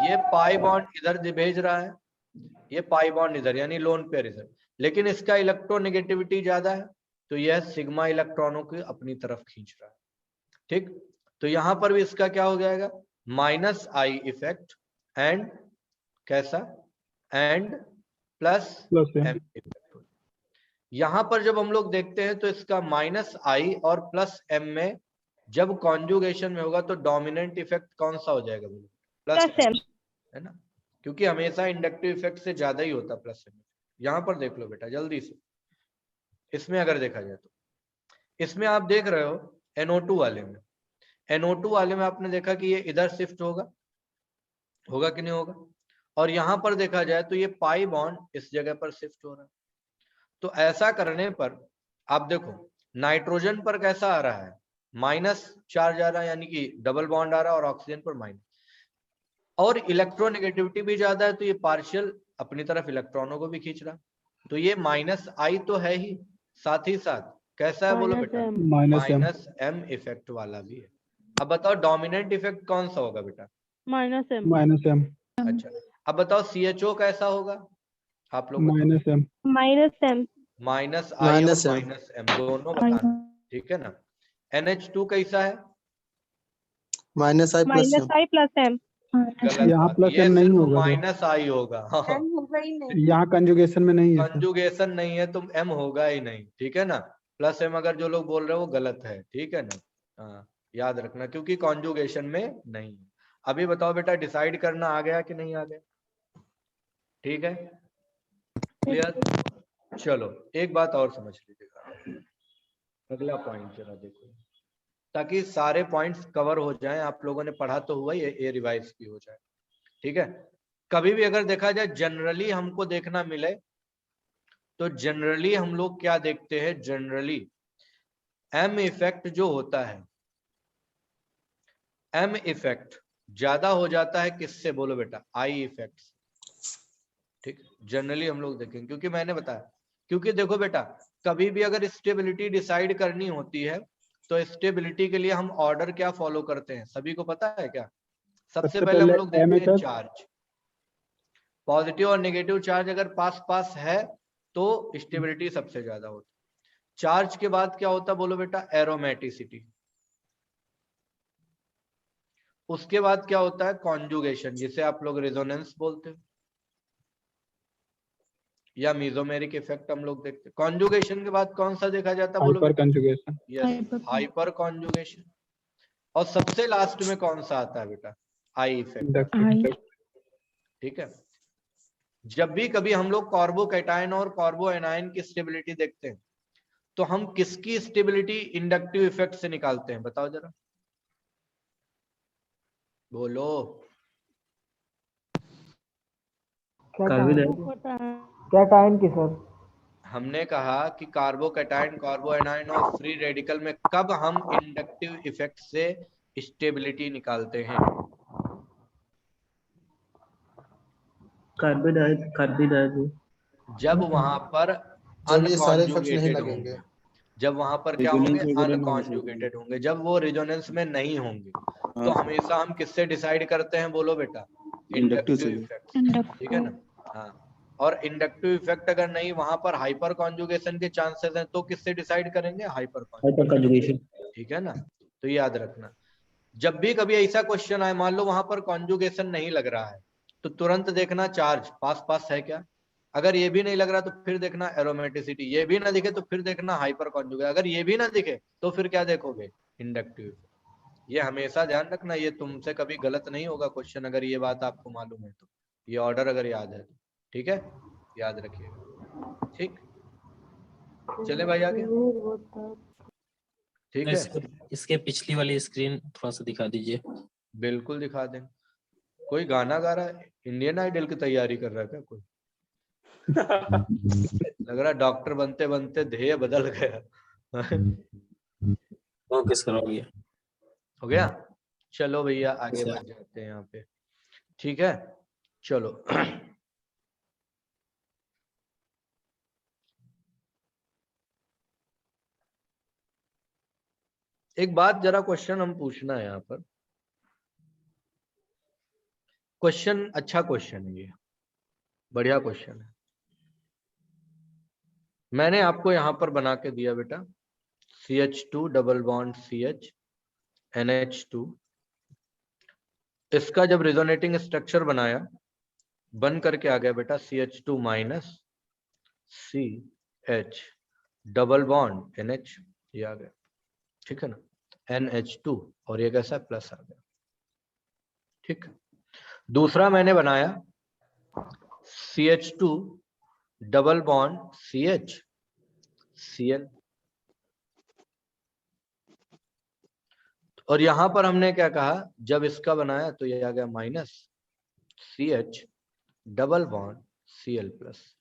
ये पाई बॉन्ड इधर भेज रहा है, ये पाई बॉन्ड इधर, यानी लोन पेयर इधर, लेकिन इसका इलेक्ट्रोनेगेटिविटी ज्यादा है तो यह सिग्मा इलेक्ट्रॉनों को अपनी तरफ खींच रहा है। ठीक, तो यहां पर भी इसका क्या हो जाएगा, -I इफेक्ट एंड कैसा, एंड +M इफेक्ट। यहां पर जब हम लोग देखते हैं तो इसका -I और +M में जब कॉन्जुगेशन में होगा तो डोमिनेंट इफेक्ट कौन सा हो जाएगा, बोलो, +M, है ना, क्योंकि हमेशा इंडक्टिव इफेक्ट से ज्यादा ही होता +M। यहां पर देख लो बेटा जल्दी से, इसमें अगर देखा जाए तो इसमें आप देख रहे हो NO2 वाले में, NO2 वाले में आपने देखा कि ये इधर शिफ्ट होगा, होगा कि नहीं होगा, और यहां पर देखा जाए तो ये पाई बॉन्ड इस जगह पर शिफ्ट हो रहा है। तो ऐसा करने पर आप देखो नाइट्रोजन पर कैसा आ रहा है, माइनस चार्ज आ रहा है, यानी कि डबल बॉन्ड आ रहा है, और ऑक्सीजन पर माइनस, और इलेक्ट्रोनेगेटिविटी भी ज्यादा है तो ये पार्शियल अपनी तरफ इलेक्ट्रॉनों को भी खींच रहा है। तो ये -I तो है ही, साथ ही साथ कैसा है, बोलो बेटा, -M इफेक्ट वाला भी है। अब बताओ डोमिनेंट इफेक्ट कौन सा होगा बेटा, -M। अच्छा, अब बताओ CHO कैसा होगा, आप लोग बताओ। -M, -I और -M दोनों बताना, ठीक है ना। NH2 कैसा है, -I + M। गलत यहाँ बात, ये +M नहीं सिर्फ होगा सर। -I होगा। M होगा ही नहीं। यहाँ कंजुगेशन में नहीं है सर। कंजुगेशन नहीं है तो M होगा ही नहीं, ठीक है ना। +M अगर जो लोग बोल रहे हो वो गलत है, ठीक है ना। हाँ, याद रखना, क्योंकि कॉन्जुगेशन में नहीं है। अभी बताओ बेटा, डिसाइड करना आ गया कि नहीं आ गया, ठीक है, क्लियर। चलो एक बात और समझ लीजिएगा, अगला पॉइंट जरा देखो, ताकि सारे पॉइंट्स कवर हो जाएं। आप लोगों ने पढ़ा तो हुआ, ये रिवाइज भी हो जाए, ठीक है। कभी भी अगर देखा जाए जनरली हमको देखना मिले तो जनरली हम लोग क्या देखते हैं, जनरली M इफेक्ट जो होता है, M इफेक्ट ज्यादा हो जाता है किससे, बोलो बेटा, I इफेक्ट, ठीक। जनरली हम लोग देखेंगे, क्योंकि मैंने बताया, क्योंकि देखो बेटा, कभी भी अगर स्टेबिलिटी डिसाइड करनी होती है तो स्टेबिलिटी के लिए हम ऑर्डर क्या फॉलो करते हैं, सभी को पता है क्या। सबसे पहले हम लोग देखते हैं चार्ज, पॉजिटिव और नेगेटिव चार्ज अगर पास पास है तो स्टेबिलिटी सबसे ज्यादा होती है। चार्ज के बाद क्या होता है, बोलो बेटा, एरोमेटिसिटी। उसके बाद क्या होता है, कॉन्जुगेशन, जिसे आप लोग रेजोनेंस बोलते हैं, या मेसोमेरिक इफेक्ट हम लोग देखते हैं। कॉन्जुगेशन के बाद कौन सा देखा जाता है, बोलो बेटा, यस, हाइपर कॉन्जुगेशन। और सबसे लास्ट में कौन सा आता है बेटा, I इफेक्ट, ठीक है। जब भी कभी हम लोग कार्बोकैटायन और कार्बो एनायन की स्टेबिलिटी देखते हैं तो हम किसकी स्टेबिलिटी इंडक्टिव इफेक्ट से निकालते हैं, बताओ जरा, बोलो। कैटायन की सर। हमने कहा कि कार्बोकैटायन, कार्बो एनायन और फ्री रेडिकल में कब हम इंडक्टिव इफेक्ट से स्टेबिलिटी निकालते हैं, कार्बोहाइड्रेट। जब वहां पर जब ये सारे इफेक्ट्स नहीं अनकॉन्जुगेटेड लगेंगे, होंगे, जब वहां पर क्या Resonance होंगे, वगैरह ना हो अनकॉन्जुगेटेड होंगे, जब वो रिजोनेंस में नहीं होंगे। तो हाँ, हमेशा हम किससे डिसाइड करते हैं, बोलो बेटा, इंडक्टिव से। इफेक्ट, ठीक है ना। हाँ, और इंडक्टिव इफेक्ट अगर नहीं, वहां पर हाइपर कॉन्जुगेशन के चांसेस हैं, तो किससे डिसाइड करेंगे, हाइपर कंजुगेशन। ठीक है ना। तो याद रखना, जब भी कभी ऐसा क्वेश्चन आए, मान लो वहां पर कॉन्जुगेशन नहीं लग रहा है, तो तुरंत देखना चार्ज पास पास है क्या। अगर ये भी नहीं लग रहा तो फिर देखना एरोमेटिसिटी, ये भी ना दिखे तो फिर देखना हाइपर कॉन्जुगेशन, अगर ये भी ना दिखे तो फिर क्या देखोगे, इंडक्टिव। ये हमेशा ध्यान रखना, ये तुमसे कभी गलत नहीं होगा क्वेश्चन, अगर ये बात आपको मालूम है तो, ये ऑर्डर अगर याद है तो, ठीक है। याद रखिएगा। ठीक, चले भाई आगे। ठीक है, इसके पिछली वाली स्क्रीन थोड़ा सा दिखा दीजिए। बिल्कुल दिखा दें। कोई गाना गा रहा है, इंडियन आइडल की तैयारी कर रहा है क्या कोई? लग रहा डॉक्टर बनते बनते ध्येय बदल गया। फोकस करो भैया। हो गया, चलो भैया आगे बढ़ जाते हैं यहाँ पे। ठीक है, चलो। एक बात जरा क्वेश्चन हम पूछना है यहाँ पर। क्वेश्चन अच्छा क्वेश्चन है, ये बढ़िया क्वेश्चन है। मैंने आपको यहाँ पर बना के दिया बेटा, CH2 double bond CH NH2। इसका जब रिजोनेटिंग स्ट्रक्चर बनाया, बन करके आ गया बेटा CH2 minus CH double bond NH, ये आ गया। ठीक है ना, NH2, और ये कैसा प्लस आ गया। ठीक, दूसरा मैंने बनाया CH2 double bond CH Cl, और यहां पर हमने क्या कहा, जब इसका बनाया तो ये आ गया minus CH double bond Cl plus.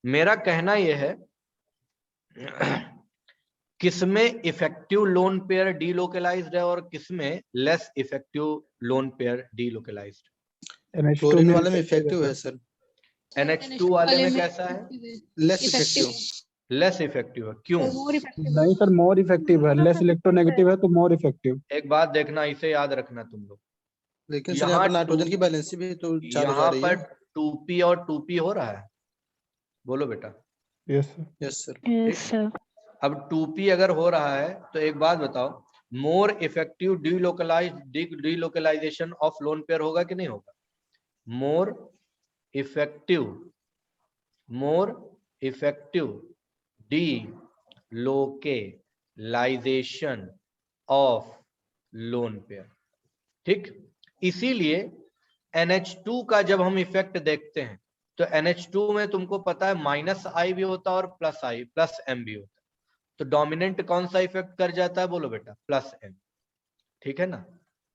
मेरा कहना यह है, किसमें इफेक्टिव लोन पेयर डीलोकलाइज्ड है और किसमें less effective lone pair delocalised? Chlorine वाले में इफेक्टिव है सर। NH2 वाले में कैसा है? Less effective. लेस इफेक्टिव है, क्यों? नहीं सर, मोर इफेक्टिव है, लेस इलेक्ट्रोनेगेटिव है तो मोर इफेक्टिव। एक बात देखना, इसे याद रखना तुम लोग। लेकिन सर यहाँ पर नाइट्रोजन की बैलेंस भी तो चालू जा रही है। यहाँ पर 2p और 2p हो रहा है, बोलो बेटा। Yes sir. Yes sir. Yes sir. अब 2p अगर हो रहा है तो एक बात बताओ, more effective delocalisation of lone pair होगा कि नहीं होगा? More effective delocalisation of lone pair. ठीक, इसीलिए NH2 का जब हम इफेक्ट देखते हैं तो NH2 में तुमको पता है माइनस I भी होता है और प्लस I प्लस M भी होता है। तो डोमिनेंट कौन सा इफेक्ट कर जाता है, बोलो बेटा? Plus M। ठीक है ना,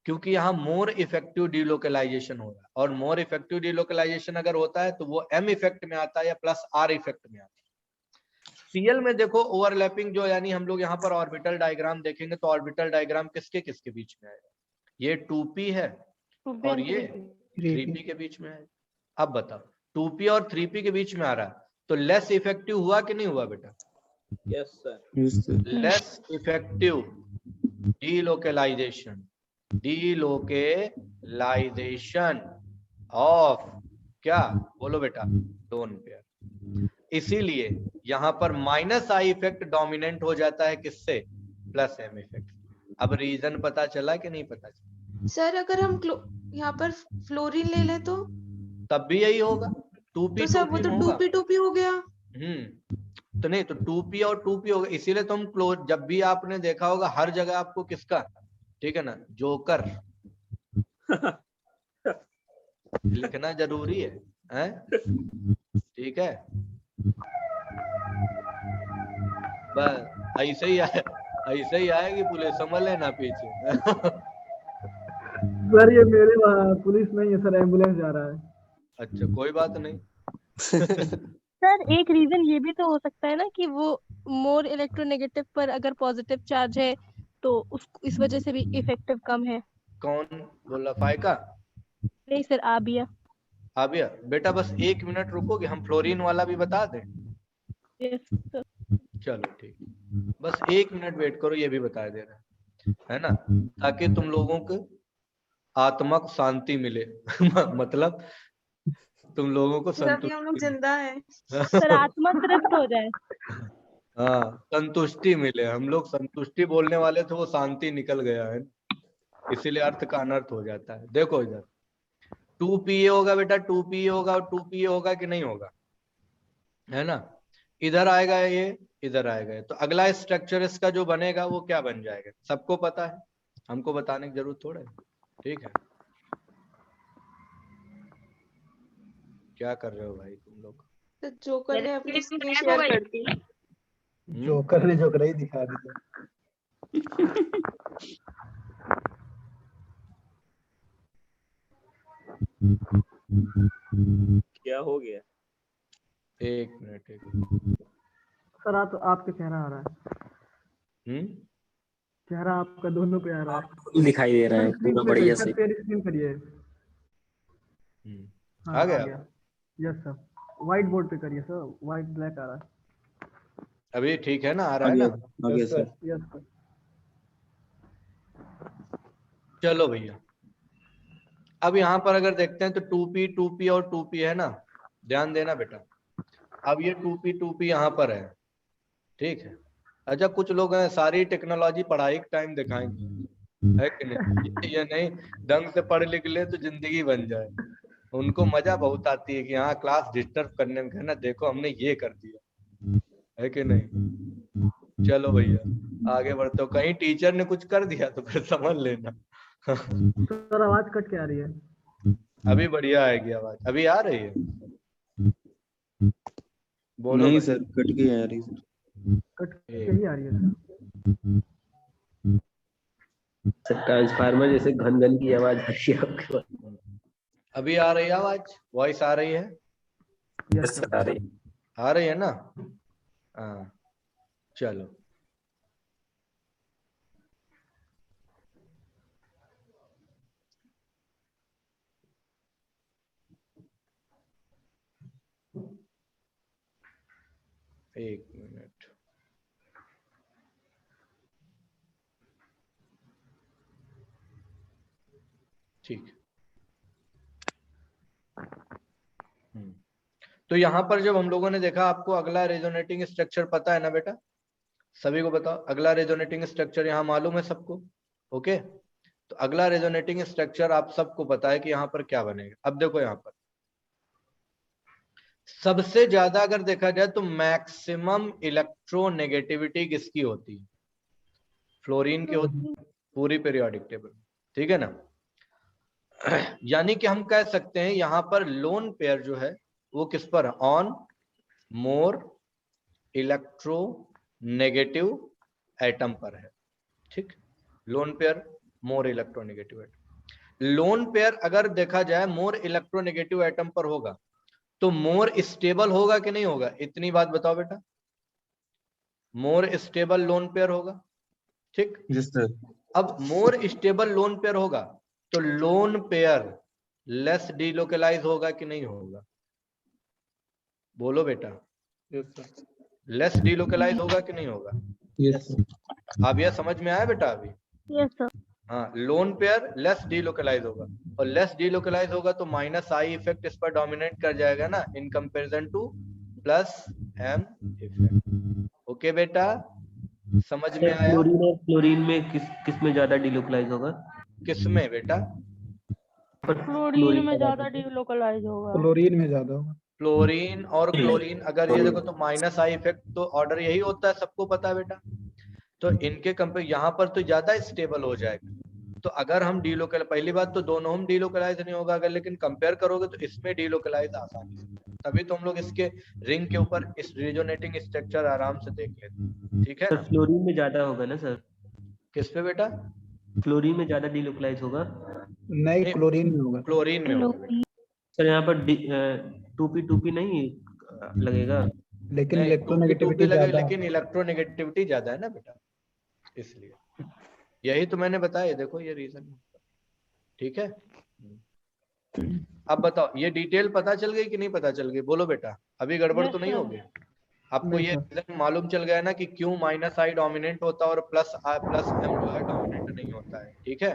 क्योंकि यहाँ मोर इफेक्टिव डीलोकलाइजेशन हो रहा है, और मोर इफेक्टिव डीलोकलाइजेशन अगर होता है तो वो M इफेक्ट में आता है या प्लस R इफेक्ट में आता है। Cl में देखो ओवरलैपिंग जो, यानी हम लोग यहाँ पर ऑर्बिटल डायग्राम देखेंगे तो ऑर्बिटल डायग्राम किसके किसके बीच में आएगा? ये 2p है और ये 3p के बीच में है। अब बताओ 2p और 3p के बीच में आ रहा है तो लेस इफेक्टिव हुआ कि नहीं हुआ बेटा? Yes sir. Less effective delocalisation of क्या, बोलो बेटा? Lone pair. इसीलिए यहाँ पर माइनस I इफेक्ट डोमिनेंट हो जाता है किससे? Plus M effect. अब रीजन पता चला कि नहीं पता चला? सर अगर हम यहाँ पर फ्लोरीन ले लें तो तब भी यही होगा, 2p तो सर वो तो 2p हो गया। तो नहीं तो 2p और 2p होगा। इसीलिए तो हम जब भी आपने देखा होगा हर जगह आपको किसका, ठीक है ना, जोकर लिखना जरूरी है, ठीक है? बस ऐसे ही आएगी पुलिस, समझ लेना पीछे। सर ये मेरे पुलिस नहीं है सर, एम्बुलेंस जा रहा है। अच्छा कोई बात नहीं। सर एक रीजन ये भी तो हो सकता है ना कि वो मोर इलेक्ट्रोनेगेटिव पर अगर पॉजिटिव चार्ज है तो इस वजह से भी इफेक्टिव कम है। कौन बोला? फाइका? नहीं सर, आबिया। आबिया बेटा बस 1 मिनट रुकोगे, हम फ्लोरीन वाला भी बता दें? Yes sir. चलो ठीक, बस 1 मिनट वेट करो, ये भी बता दे रहे है ना, ताकि तुम लोगों को आत्मा को शांति मिले। मतलब तुम लोगों को हम लोग जिंदा है सर, आत्मा तृप्त हो जाए। हाँ संतुष्टि मिले, हम लोग संतुष्टि बोलने वाले थे, वो शांति निकल गया है, इसीलिए अर्थ का अनर्थ हो जाता है। देखो इधर 2pa होगा बेटा, 2pa होगा और 2pa होगा कि नहीं होगा, है ना? इधर आएगा ये, इधर आएगा ये, तो अगला स्ट्रक्चर इसका जो बनेगा वो क्या बन जाएगा? सबको पता है, हमको बताने की जरूरत थोड़ा है। ठीक है, क्या कर रहे हो भाई तुम लोग? तो जोकर ने अपनी स्क्रीन शेयर शेयर कर दी। जोकर ने जोकर ही दिखा दिया। क्या हो गया? एक मिनट। सर आपके चेहरा आ रहा है। चेहरा आपका दोनों पे आ रहा है। दिखाई दे रहा है पूरा बढ़िया से। स्क्रीन करिए। हाँ, आ गया। यस सर, व्हाइट बोर्ड पे करिए सर, व्हाइट ब्लैक आ रहा है। अभी ठीक है ना, आ रहा है ना? आगे सर। Yes sir. चलो भैया, अब यहाँ पर अगर देखते हैं तो 2p और 2p है ना, ध्यान देना बेटा। अब ये 2p यहाँ पर है, ठीक है। अच्छा, कुछ लोग हैं सारी टेक्नोलॉजी पढ़ाई के टाइम दिखाएंगे, है कि नहीं? ये नहीं ढंग से पढ़ लिख ले तो जिंदगी बन जाए। उनको मजा बहुत आती है कि हाँ क्लास डिस्टर्ब करने में, है ना, देखो हमने ये कर दिया, है कि नहीं? चलो भैया आगे बढ़ते हो, कहीं टीचर ने कुछ कर दिया तो फिर समझ लेना। सर आवाज कट के आ रही है। अभी बढ़िया आएगी आवाज, अभी आ रही है? बोलो। नहीं सर, कट के आ रही सर। कट के ही आ रही है सर ट्रांसफार्मर जैसे घन घन की आवाज आ रही है आपके पास। अभी आ रही है आवाज, वॉइस आ रही है? यस सर, आ रही है ना? हाँ चलो। एक मिनट। ठीक। तो यहाँ पर जब हम लोगों ने देखा, आपको अगला रेजोनेटिंग स्ट्रक्चर पता है ना बेटा? सभी को बताओ, अगला रेजोनेटिंग स्ट्रक्चर यहाँ मालूम है सबको? ओके, तो अगला रेजोनेटिंग स्ट्रक्चर आप सबको पता है कि यहाँ पर क्या बनेगा। अब देखो यहाँ पर सबसे ज्यादा अगर देखा जाए तो मैक्सिमम इलेक्ट्रोनेगेटिविटी किसकी होती है? फ्लोरीन की होती है, पूरी पीरियोडिक टेबल, ठीक है ना? यानी कि हम कह सकते हैं यहाँ पर लोन पेयर जो है वो किस पर? ऑन मोर इलेक्ट्रोनेगेटिव एटम पर है, ठीक। लोन पेयर मोर इलेक्ट्रोनेगेटिव एटम। लोन पेयर अगर देखा जाए मोर इलेक्ट्रोनेगेटिव एटम पर होगा तो मोर स्टेबल होगा कि नहीं होगा? इतनी बात बताओ बेटा। मोर स्टेबल लोन पेयर होगा, ठीक। Yes sir. अब मोर स्टेबल लोन पेयर होगा तो लोन पेयर लेस डीलोकलाइज होगा कि नहीं होगा? बोलो बेटा। Yes sir. लेस डीलोकलाइज होगा कि नहीं होगा? Yes sir. अब यह समझ में आया बेटा अभी? Yes sir. हाँ, लोन पेयर लेस डीलोकलाइज होगा, और लेस डीलोकलाइज होगा तो माइनस आई इफेक्ट इस पर डोमिनेट कर जाएगा ना, in comparison to plus M effect. Okay बेटा, समझ में आया? फ्लोरीन और क्लोरीन में किस में ज्यादा डिलोकलाइज होगा? किस में बेटा? फ्लोरीन में ज्यादा डीलोकलाइज होगा। क्लोरीन में ज्यादा होगा। फ्लोरीन और क्लोरीन, अगर ये देखो तो माइनस आई इफेक्ट तो ऑर्डर यही होता है, सबको पता है बेटा। तो इनके कंपेयर यहाँ पर तो ज्यादा स्टेबल हो जाएगा। तो अगर हम डीलोकल, पहली बात तो दोनों हम डीलोकलाइज नहीं होगा, अगर लेकिन कंपेयर करोगे तो इसमें डीलोकलाइज आसानी से, तभी तो हम लोग इसके रिंग के ऊपर इस रेजोनेटिंग स्ट्रक्चर आराम से देख लेते हैं, ठीक है ना? फ्लोरीन में ज्यादा होगा ना सर? किस पे बेटा? फ्लोरीन में ज्यादा डीलोकलाइज होगा? नहीं, क्लोरीन में होगा। क्लोरीन में होगा सर यहाँ पर 2p नहीं लगेगा? लेकिन नहीं, इलेक्ट्रोनेगेटिविटी 2p लगे, ज्यादा। लेकिन इलेक्ट्रोनेगेटिविटी ज्यादा है ना बेटा, इसलिए। यही तो मैंने बताया, देखो ये रीजन, ठीक है। अब बताओ, ये डिटेल पता चल गई कि नहीं पता चल गई? बोलो बेटा, अभी गड़बड़ तो नहीं हो गई? आपको ये रीजन मालूम चल गया ना कि क्यों माइनस आई डोमिनेंट होता है और प्लस एम जो है डोमिनेंट नहीं होता है, ठीक है।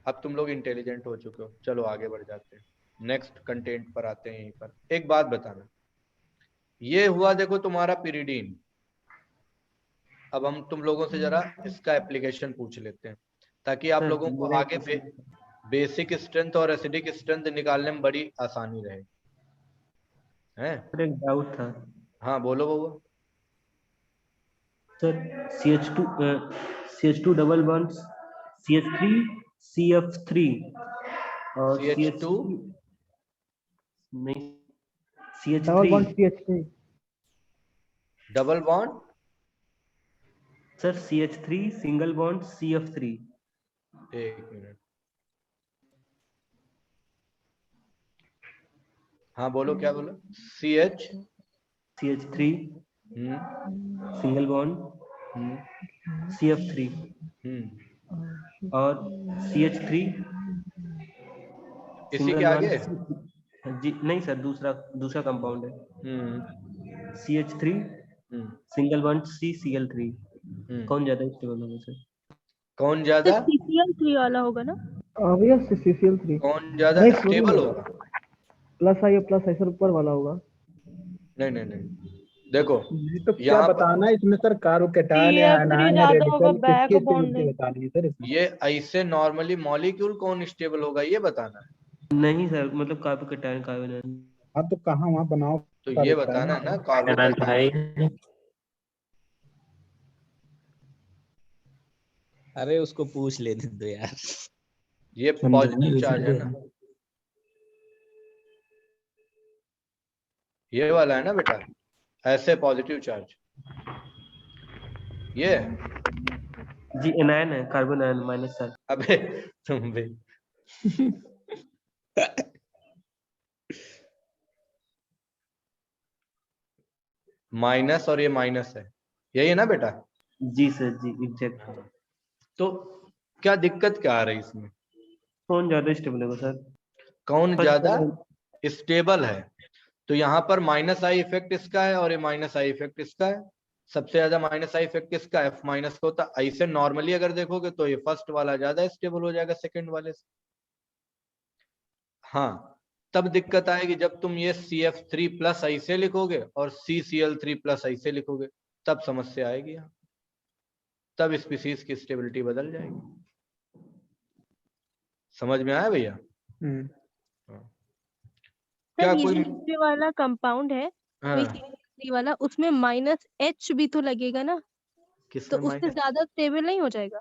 अब तुम लोग इंटेलिजेंट हो चुके हो, चलो आगे बढ़ जाते हैं, नेक्स्ट कंटेंट पर आते हैं। यहीं पर एक बात बताना, ये हुआ देखो तुम्हारा पिरिडीन। अब हम तुम लोगों से जरा इसका एप्लीकेशन पूछ लेते हैं, ताकि आप लोगों को आगे बेसिक स्ट्रेंथ और एसिडिक स्ट्रेंथ निकालने में बड़ी आसानी रहे। हैं? एक डाउट था। हाँ बोलो बउआ। Sir CH2 double bond CH3 CF3 और CH2 नहीं double bond CH3 CH3 double bond sir, CH3 single bond CF3। एक मिनट, हाँ बोलो क्या बोलो। CH CH3 single bond CF3 और CH3 इसी के सिंगल आगे। बॉन्ड जी नहीं सर, दूसरा कंपाउंड है। CH3 single bond CCl3। कौन ज्यादा स्टेबल होगा सर? कौन ज्यादा CCl3 वाला होगा ना? ऑब्वियस CCl3 कौन ज्यादा नहीं स्टेबल होगा? प्लस आई सर ऊपर वाला होगा। नहीं नहीं नहीं, देखो ये तो क्या यहाँ पर बताना है इसमें सर, कार्बोकैटायन है, CF3 एनायन है, ज्यादा होगा, रेडिकल, बैक किसकी बॉन्ड स्टेबिलिटी बतानी है सर इसमें? ये ऐसे नॉर्मली मॉलिक्यूल कौन स्टेबल होगा ये बताना है। नहीं सर, मतलब कार्बोकैटायन कार्बोनाइन। हाँ तो कहाँ वहाँ बनाओ तो ये बताना है ना कार्बोकैटायन। अरे उसको पूछ लेने दो यार। ये पॉजिटिव चार्ज है ना, ये वाला है ना बेटा, ऐसे पॉजिटिव चार्ज ये। जी एनायन है, कार्बन आयन माइनस सर। अबे तुम भी माइनस और ये माइनस है, यही है ना बेटा? जी सर, जी एग्जैक्ट। तो क्या दिक्कत क्या आ रही इसमें? कौन ज्यादा स्टेबल होगा सर? कौन फर्स्ट ज्यादा वाला। स्टेबल है? तो यहाँ पर माइनस आई इफेक्ट इसका है और ये माइनस आई इफेक्ट इसका है। सबसे ज्यादा माइनस आई इफेक्ट किसका है? F माइनस का होता है। ऐसे नॉर्मली अगर देखोगे तो ये फर्स्ट वाला ज्यादा स्टेबल हो जाएगा सेकंड वाले से। हाँ, तब दिक्कत आएगी जब तुम ये CF3 प्लस ऐसे लिखोगे और CCl3 प्लस ऐसे लिखोगे, तब समस्या आएगी यहाँ, तब स्पीसीज की स्टेबिलिटी बदल जाएगी। समझ में आया भैया? क्या सर ये कोई जो नीचे वाला कंपाउंड है, हाँ, CH3 वाला, उसमें -H भी तो लगेगा ना, तो किसमें उससे ज्यादा स्टेबल नहीं हो जाएगा?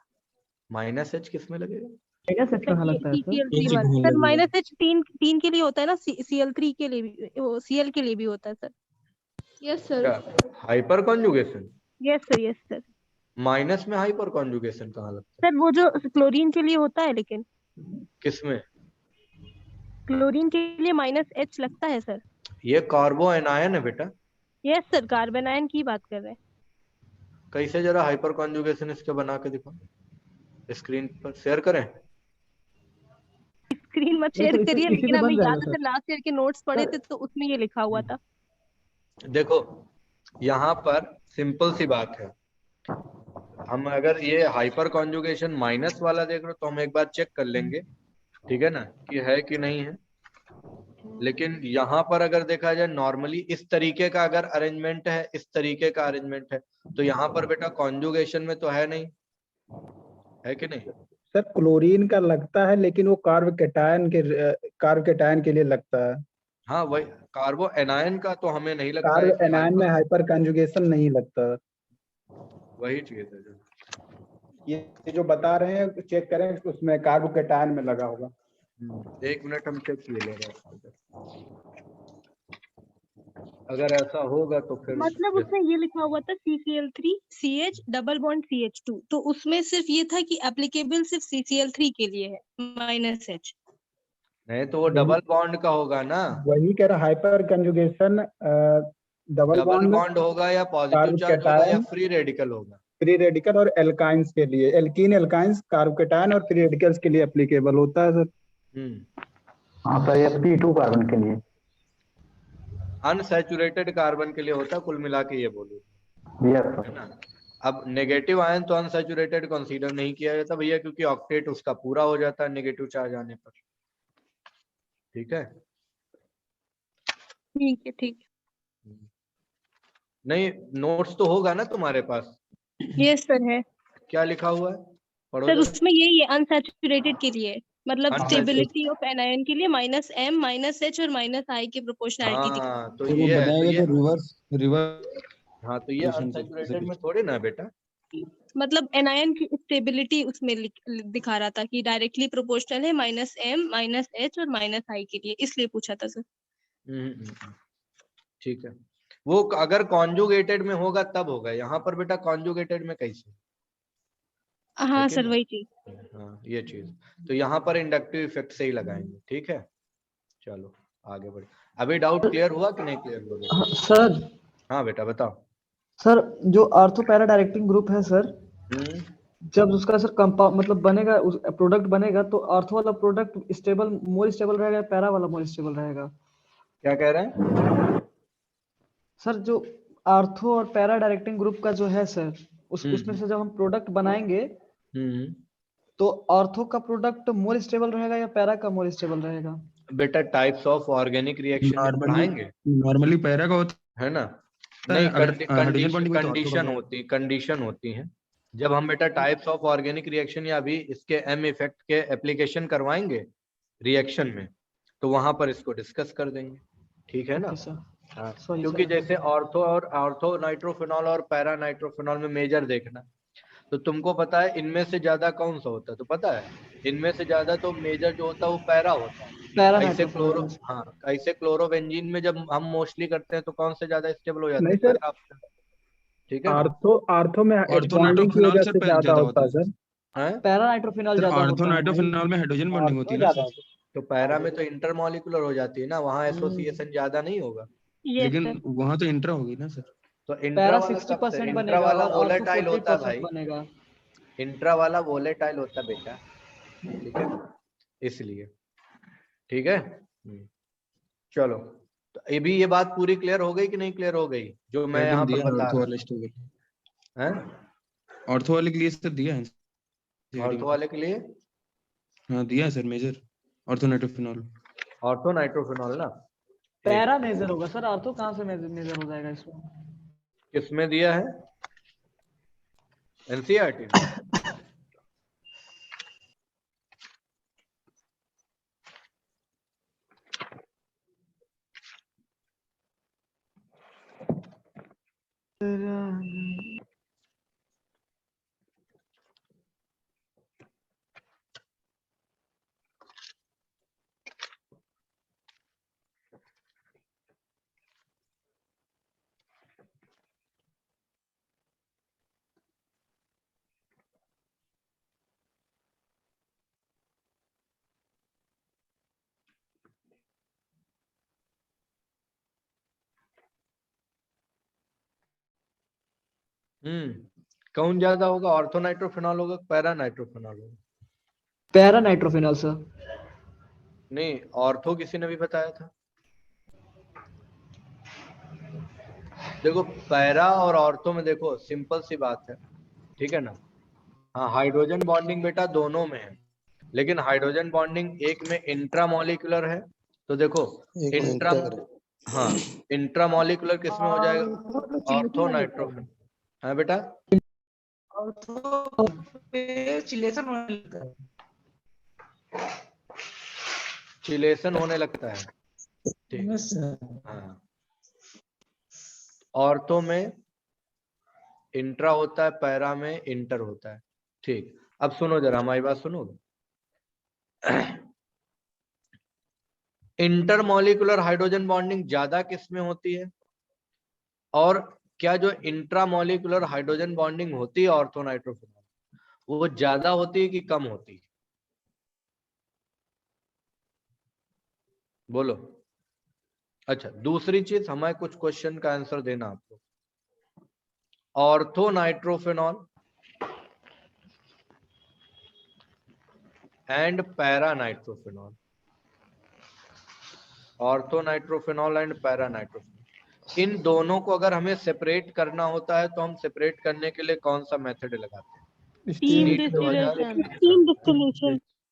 माइनस H किसमें लगेगा? माइनस कहाँ लगता है सर? CCl3 वाला सर, -H तीन के लिए होता है ना, Cl3 के लिए भी, वो Cl के लिए भी होता है sir. Yes sir. Hyper conjugation. Yes sir, yes sir. Minus में हाइपर कॉन्जुगेशन कहाँ लगता सर वो जो क्लोरीन के लिए होता है, लेकिन है? किसमें? क्लोरीन के लिए -H लगता है सर। ये कार्बो एनायन है बेटा। यस सर, कार्बन आयन की बात कर रहे हैं। कैसे, जरा हाइपर कॉन्जुगेशन इसके बना के दिखाओ, स्क्रीन पर शेयर करें। स्क्रीन मत नहीं शेयर सर, करिए, इसी लेकिन पे हमें बन जाएगा याद है सर। सर, लास्ट ईयर के नोट्स पढ़े थे तो उसमें ये लिखा हुआ था। देखो यहाँ पर सिंपल सी बात है, हम अगर ये हाइपर कॉन्जुगेशन माइनस वाला देख रहे हो तो हम एक बार चेक कर लेंगे, ठीक है ना, कि है कि नहीं है। लेकिन यहाँ पर अगर देखा जाए नॉर्मली इस तरीके का अगर अरेंजमेंट है, इस तरीके का अरेंजमेंट है, तो यहाँ पर बेटा कॉन्जुगेशन में तो है नहीं, है कि नहीं? सर क्लोरीन का लगता है, लेकिन वो कार्बोकैटायन के लिए लगता है। हाँ वही, कार्बो एनायन का तो हमें नहीं लगता है कार्ब इसमें एनायन में हाइपर, हाइपर कंजुगेशन नहीं लगता। वही चीज है जो ये जो बता रहे हैं चेक करें, उसमें कार्बोकैटायन में लगा होगा। एक मिनट हम चेक किए ले रहे हैं, अगर ऐसा होगा तो फिर मतलब उसमें ये लिखा हुआ था CCl3 CH double bond CH2, तो उसमें सिर्फ ये था कि एप्लीकेबल सिर्फ CCl3 के लिए है -H। नहीं तो वो डबल बॉन्ड का होगा ना, वही कह रहा, hyper conjugation double bond bond होगा या पॉजिटिव चार्ज होगा या फ्री रेडिकल होगा। फ्री रेडिकल और एल्काइंस के लिए, एल्कीन एल्काइंस कार्बोकैटायन और फ्री रेडिकल्स के लिए एप्लीकेबल होता है सर। हाँ सर, ये sp2 कार्बन के लिए। अनसैचुरेटेड कार्बन के लिए होता है, कुल मिला के ये बोलो, यस है सर। ना। अब नेगेटिव आयन तो अनसैचुरेटेड कंसीडर नहीं किया जाता भैया, क्योंकि ऑक्टेट उसका पूरा हो जाता है नेगेटिव चार्ज आने पर, ठीक है। ठीक है, ठीक है। नहीं नोट्स तो होगा ना तुम्हारे पास? यस सर है। क्या लिखा हुआ है पढ़ो सर जरा। उसमें यही है, अनसैचुरेटेड के लिए, मतलब Unsaturated। स्टेबिलिटी ऑफ एनायन के लिए -M -H और -I की प्रोपोर्शनैलिटी दिखा। हाँ तो वो ये है, तो बताएगा ये तो रिवर्स हाँ तो ये अनसैचुरेटेड में थोड़ी ना है बेटा। मतलब एनायन की स्टेबिलिटी उसमें दिखा रहा था कि डायरेक्टली प्रोपोर्शनल है -M -H और -I के लिए, इसलिए पूछा था सर। ठीक है, वो अगर कॉन्जुगेटेड में होगा तब होगा, यहाँ पर बेटा कॉन्जुगेटेड में कैसे? हाँ लेकिन सर वही चीज। हाँ ये चीज, तो यहाँ पर इंडक्टिव इफेक्ट से ही लगाएंगे। ठीक है, चलो आगे बढ़े। अभी डाउट क्लियर हुआ कि नहीं क्लियर हुआ बेटा? सर हाँ बेटा बताओ। सर जो ऑर्थो पैरा डायरेक्टिंग ग्रुप है सर, जब उसका सर कंपाउंड मतलब बनेगा, उस प्रोडक्ट बनेगा, तो ऑर्थो वाला प्रोडक्ट स्टेबल मोर स्टेबल रहेगा, पैरा वाला मोर स्टेबल रहेगा? क्या कह रहे हैं सर? जो ऑर्थो और पैरा डायरेक्टिंग ग्रुप का जो है सर, उसमें से जब हम प्रोडक्ट बनाएंगे तो ऑर्थो का प्रोडक्ट मोर स्टेबल रहेगा या पैरा का मोर स्टेबल रहेगा? बेटा टाइप्स ऑफ ऑर्गेनिक रिएक्शन पढ़ाएंगे, नॉर्मली पैरा का होता है ना? है, नहीं, अगर हाइड्रोजन बॉन्डिंग हुई तो ऑर्थो कंडीशन होती है। जब हम बेटा टाइप्स ऑफ ऑर्गेनिक रिएक्शन या अभी इसके एम इफेक्ट के एप्लीकेशन करवाएंगे रिएक्शन में, तो वहां पर इसको डिस्कस कर देंगे। ठीक है ना? हाँ, क्योंकि जैसे ऑर्थो नाइट्रोफिनॉल और पैरा नाइट्रोफिनॉल में मेजर देखना, तो तुमको पता है इनमें से ज्यादा कौन सा होता है? तो पता है इनमें से ज्यादा तो मेजर जो होता है वो पैरा होता है। ऐसे क्लोरोबेंजीन में जब हम मोस्टली करते हैं तो कौन से ज्यादा स्टेबल हो जाते हैं? नहीं सर, पैरा। ठीक है, आर्थो में बॉन्डिंग की वजह से ज्यादा होता है सर। पैरा नाइट्रोफिनॉल ज्यादा होता है। ऑर्थो नाइट्रोफिनॉल में हाइड्रोजन बॉन्डिंग होती है ना सर? तो पैरा में तो इंटरमॉलिक्यूलर हो जाती है ना, वहाँ एसोसिएशन ज्यादा नहीं होगा। लेकिन वहाँ तो इंट्रा होगी ना सर? तो इंट्रा वाला 60% इंट्रा वाला वोलेटाइल होता है भाई, इंट्रा वाला वोलेटाइल होता बेटा। ठीक है, इसलिए। ठीक है, चलो तो ये बात पूरी क्लियर हो गई कि नहीं क्लियर हो गई जो मैं यहाँ पर बता रहा हूँ? ऑर्थो वाले के लिए सर दिया है, ऑर्थो वाले के लिए हाँ दिया है सर मेजर, ऑर्थो नाइट्रोफिनॉल ना। पैरा मेजर होगा सर, ऑर्थो कहाँ से मेजर हो जाएगा इसमें? किसमें दिया है? एनसीईआरटी में। कौन ज्यादा होगा? ऑर्थो नाइट्रोफिनॉल होगा, पैरा नाइट्रोफिनॉल होगा? Para nitrophenol sir. नहीं, ऑर्थो किसी ने भी बताया था। देखो पैरा और ऑर्थो में देखो सिंपल सी बात है, ठीक है ना? हाँ हाइड्रोजन बॉन्डिंग बेटा दोनों में है, लेकिन हाइड्रोजन बॉन्डिंग एक में इंट्रामोलिकुलर है, तो देखो इंट्रामोलिकुलर किसमें हो जाएगा? Ortho nitrophenol. हाँ बेटा, चिलेशन होने लगता है। ठीक, हाँ ऑर्थो में इंट्रा होता है, पैरा में इंटर होता है। ठीक, अब सुनो जरा हमारी बात सुनोगे? इंटरमॉलिकुलर हाइड्रोजन बॉन्डिंग ज्यादा किस में होती है, और क्या जो इंट्रामॉलिकुलर हाइड्रोजन बॉन्डिंग होती है ऑर्थो नाइट्रोफिनॉल वो ज्यादा होती है कि कम होती है? बोलो। अच्छा, दूसरी चीज हमारे कुछ क्वेश्चन का आंसर देना आपको। Ortho nitrophenol and para nitrophenol, ortho nitrophenol and para nitrophenol, इन दोनों को अगर हमें सेपरेट करना होता है तो हम सेपरेट करने के लिए कौन सा मेथड लगाते हैं?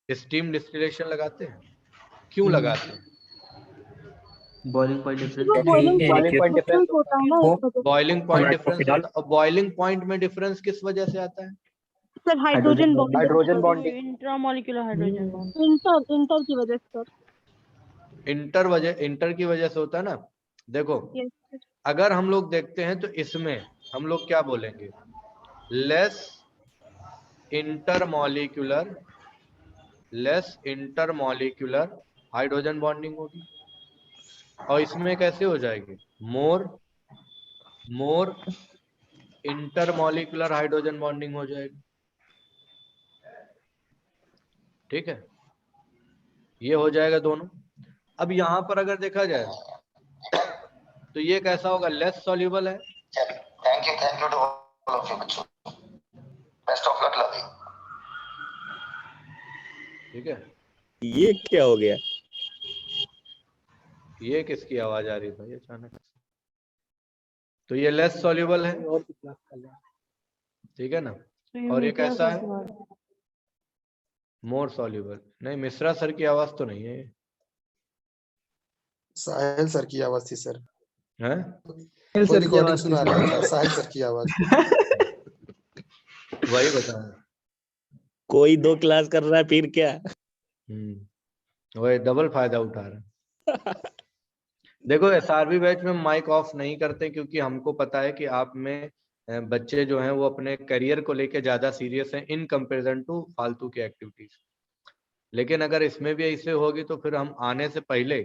स्टीम डिस्टिलेशन लगाते हैं। क्यों लगाते हैं? Boiling point difference. Boiling point difference होता है। बॉइलिंग पॉइंट में डिफरेंस किस वजह से आता है? Sir hydrogen bonding, intramolecular hydrogen bond, inter की वजह से सर। इंटर की वजह से होता है ना। देखो अगर हम लोग देखते हैं तो इसमें हम लोग क्या बोलेंगे? लेस इंटरमॉलिक्यूलर हाइड्रोजन बॉन्डिंग होगी। और इसमें कैसे हो जाएगी, मोर इंटरमॉलिक्यूलर हाइड्रोजन बॉन्डिंग हो जाएगी। ठीक है, ये हो जाएगा दोनों। अब यहाँ पर अगर देखा जाए तो ये कैसा होगा, लेस सॉल्युबल है। Thank you to all of you बच्चों, best of luck love you. ठीक है, ये क्या हो गया, ये किसकी आवाज आ रही है भाई अचानक? तो ये लेस सॉल्युबल है, ठीक है ना। और ये कैसा है, मोर सॉल्युबल। नहीं, मिश्रा सर की आवाज तो नहीं है ये। साहिल सर की आवाज थी सर। हैं? वो रिकॉर्डिंग सुना रहा था, साहिल सर की आवाज। वही बता, कोई 2 क्लास कर रहा है फिर क्या। वही डबल फायदा उठा रहा है। देखो एसआरबी बैच में माइक ऑफ नहीं करते क्योंकि हमको पता है कि आप में बच्चे जो हैं वो अपने करियर को लेके ज्यादा सीरियस हैं इन कंपैरिजन टू फालतू की एक्टिविटीज। लेकिन अगर इसमें भी ऐसे होगी तो फिर हम आने से पहले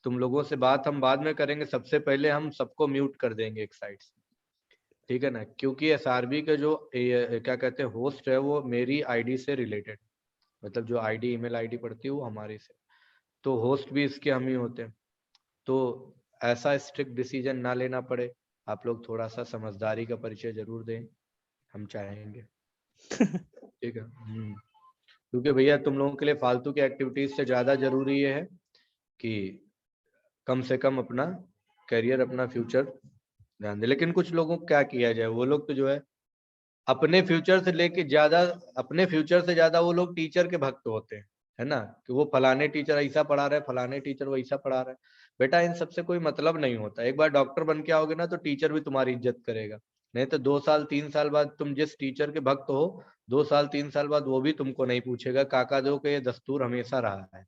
तुम लोगों से बात हम बाद में करेंगे, सबसे पहले हम सबको म्यूट कर देंगे एक साइड से, ठीक है ना। क्योंकि एसआरबी के जो क्या कहते हैं होस्ट है वो मेरी आईडी से रिलेटेड, मतलब जो आईडी ईमेल आईडी पड़ती है वो हमारी से, तो होस्ट भी इसके हम ही होते हैं। तो ऐसा स्ट्रिक्ट डिसीजन ना लेना पड़े, आप लोग थोड़ा सा समझदारी का परिचय जरूर दें, हम चाहेंगे। ठीक है, क्योंकि भैया तुम लोगों के लिए फालतू की एक्टिविटीज से ज्यादा जरूरी ये है कि कम से कम अपना करियर, अपना फ्यूचर ध्यान दे। लेकिन कुछ लोगों को क्या किया जाए, वो लोग तो जो है अपने फ्यूचर से लेके ज्यादा, अपने फ्यूचर से ज्यादा वो लोग टीचर के भक्त होते हैं, है ना, कि वो फलाने टीचर ऐसा पढ़ा रहे, फलाने टीचर वैसा पढ़ा रहे। बेटा इन सबसे कोई मतलब नहीं होता। एक बार डॉक्टर बन के आओगे ना तो टीचर भी तुम्हारी इज्जत करेगा, नहीं तो 2 साल 3 साल बाद तुम जिस टीचर के भक्त हो 2 साल 3 साल बाद वो भी तुमको नहीं पूछेगा। काका दो के ये दस्तूर हमेशा रहा है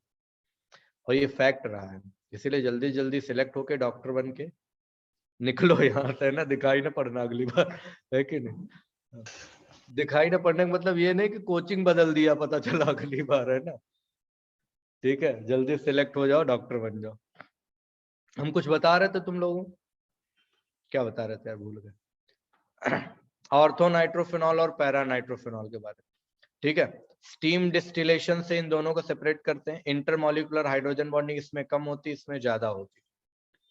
और ये फैक्ट रहा है। इसीलिए जल्दी जल्दी सिलेक्ट होके डॉक्टर बन के निकलो यहाँ से, ना दिखाई ना पड़ना अगली बार, है कि नहीं। दिखाई ना पड़ने का मतलब ये नहीं कि कोचिंग बदल दिया पता चला अगली बार, है ना। ठीक है, जल्दी सिलेक्ट हो जाओ, डॉक्टर बन जाओ। हम कुछ बता रहे थे तुम लोगों, क्या बता रहे थे यार, भूल गए। ऑर्थो नाइट्रोफिनॉल और पैरा नाइट्रोफिनॉल के बारे में, ठीक है। स्टीम डिस्टिलेशन से इन दोनों को सेपरेट करते हैं। इंटरमॉलिक्यूलर हाइड्रोजन बॉन्डिंग इसमें कम होती है, इसमें ज्यादा होती है,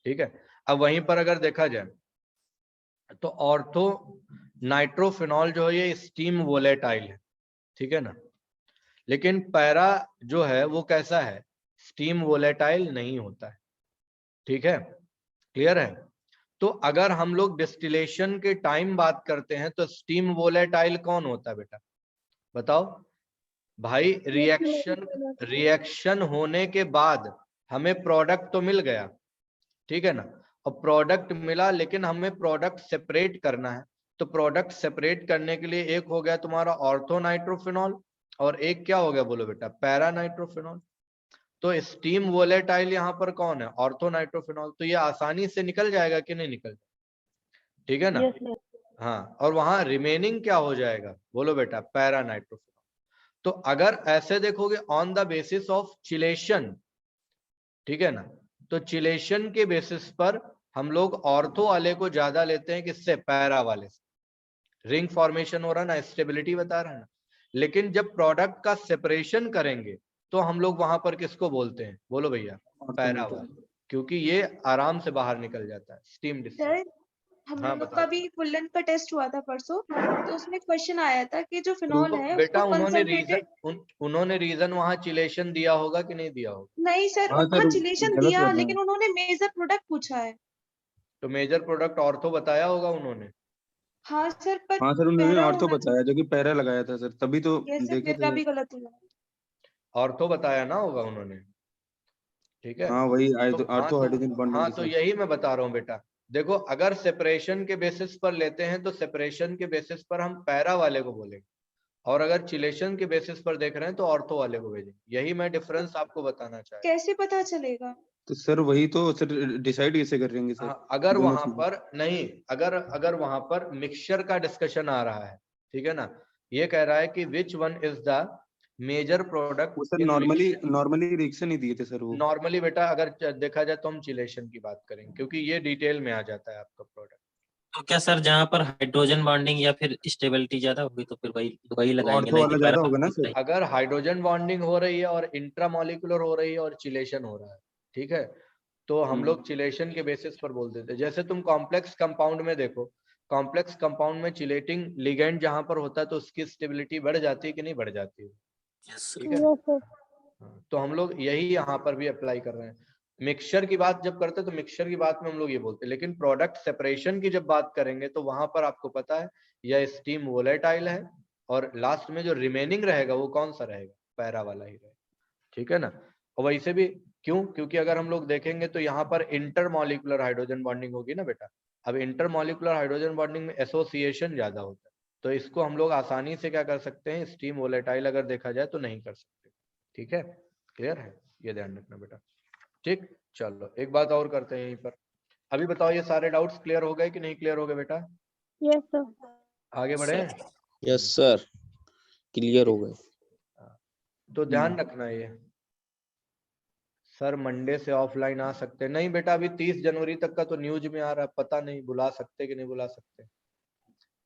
ठीक है। अब वहीं पर अगर देखा जाए तो ऑर्थो नाइट्रोफिनॉल जो है ये स्टीम वोलेटाइल है, ठीक है ना। लेकिन पैरा जो है वो कैसा है, स्टीम वोलेटाइल नहीं होता है, ठीक है, क्लियर है। तो अगर हम लोग डिस्टिलेशन के टाइम बात करते हैं तो स्टीम वोलेटाइल कौन होता है बेटा, बताओ भाई। रिएक्शन होने के बाद हमें प्रोडक्ट तो मिल गया, ठीक है ना, और प्रोडक्ट मिला लेकिन हमें प्रोडक्ट सेपरेट करना है। तो प्रोडक्ट सेपरेट करने के लिए एक हो गया तुम्हारा ऑर्थो नाइट्रोफिनॉल और एक क्या हो गया बोलो बेटा, पैरा नाइट्रोफिनॉल। तो स्टीम वोलेटाइल यहाँ पर कौन है, ऑर्थो नाइट्रोफिनॉल। तो ये आसानी से निकल जाएगा कि नहीं निकल, ठीक है ना। हाँ, और वहां रिमेनिंग क्या हो जाएगा बोलो बेटा, पैरा नाइट्रोफिनॉल। तो अगर ऐसे देखोगे on the basis of chelation, ठीक है ना, तो चिलेशन के बेसिस पर हम लोग ऑर्थो वाले को ज्यादा लेते हैं, किससे, पैरा वाले से। रिंग फॉर्मेशन हो रहा ना, स्टेबिलिटी बता रहा है ना। लेकिन जब प्रोडक्ट का सेपरेशन करेंगे तो हम लोग वहां पर किसको बोलते हैं बोलो भैया, पैरा वाले, क्योंकि ये आराम से बाहर निकल जाता है स्टीम डिस्टिलेशन। हम लोग का भी फुल्लन का टेस्ट हुआ था परसों, तो उसमें क्वेश्चन आया था कि जो फिनॉल है बेटा उसको उन्होंने रीजन वहां चिलेशन दिया होगा कि नहीं दिया होगा। नहीं सर, वहाँ चिलेशन दिया लेकिन उन्होंने मेजर प्रोडक्ट पूछा है। तो मेजर प्रोडक्ट ऑर्थो बताया होगा उन्होंने। हाँ सर, पर हाँ सर उन्होंने ऑर्थो बताया, जो कि पैरा लगाया था सर, तभी तो देखे थे। भी गलत हुआ, ऑर्थो बताया ना होगा उन्होंने, ठीक है। हाँ वही ऑर्थो हाइड्रोजन बॉन्डिंग। हाँ तो यही मैं बता रहा हूँ बेटा, देखो अगर सेपरेशन के बेसिस पर लेते हैं तो सेपरेशन के बेसिस पर हम पैरा वाले को बोलेंगे, और अगर चिलेशन के बेसिस पर देख रहे हैं तो ऑर्थो वाले को भेजेंगे। यही मैं डिफरेंस आपको बताना चाह रहा हूं। कैसे पता चलेगा? तो सर वही तो सर डिसाइड कैसे कर रहेंगे सर? अगर वहां पर नहीं, अगर वहां पर मिक्सचर का डिस्कशन आ रहा है, ठीक है ना, ये कह रहा है कि which one is the major product वो सर नॉर्मली रिएक्शन ही दिए थे सर वो। नॉर्मली बेटा अगर देखा जाए तो हम चिलेशन की बात करेंगे क्योंकि ये डिटेल में आ जाता है आपका प्रोडक्ट। तो क्या सर जहाँ पर हाइड्रोजन बॉन्डिंग या फिर स्टेबिलिटी ज्यादा होगी तो फिर वही लगाएंगे ना कि ज्यादा होगा ना सर। अगर हाइड्रोजन बॉन्डिंग हो रही है और इंट्रामोलिकुलर हो रही है और चिलेशन हो रहा है, ठीक है, तो हम लोग चिलेशन के बेसिस पर बोल देते हैं। जैसे तुम कॉम्प्लेक्स कंपाउंड में देखो, कॉम्प्लेक्स कंपाउंड में चिलेटिंग लिगेंड जहां पर होता है तो उसकी स्टेबिलिटी बढ़ जाती है कि नहीं बढ़ जाती है? ठीक है, तो हम लोग यही यहाँ पर भी अप्लाई कर रहे हैं। मिक्सचर की बात जब करते हैं तो मिक्सचर की बात में हम लोग ये बोलते हैं, लेकिन प्रोडक्ट सेपरेशन की जब बात करेंगे तो वहां पर आपको पता है यह स्टीम वोलेटाइल है और लास्ट में जो रिमेनिंग रहेगा वो कौन सा रहेगा? पैरा वाला ही रहेगा, ठीक है ना। और वैसे भी क्यों? क्योंकि अगर हम लोग देखेंगे तो यहाँ पर इंटरमॉलिकुलर हाइड्रोजन बॉन्डिंग होगी ना बेटा। अब इंटरमॉलिकुलर हाइड्रोजन बॉन्डिंग में एसोसिएशन ज्यादा होता है, तो इसको हम लोग आसानी से क्या कर सकते हैं, स्टीम वोलेटाइल अगर देखा जाए तो नहीं कर सकते। ठीक है, क्लियर है, ये ध्यान रखना बेटा। ठीक, चलो एक बात और करते हैं यहीं पर। अभी बताओ ये सारे डाउट्स क्लियर हो गए कि नहीं क्लियर हो गए बेटा? Yes sir. आगे बढ़े? यस सर, क्लियर हो गए। तो ध्यान रखना ये सर मंडे से ऑफलाइन आ सकते नहीं बेटा, अभी 30 जनवरी तक का तो न्यूज में आ रहा है, पता नहीं बुला सकते कि नहीं बुला सकते।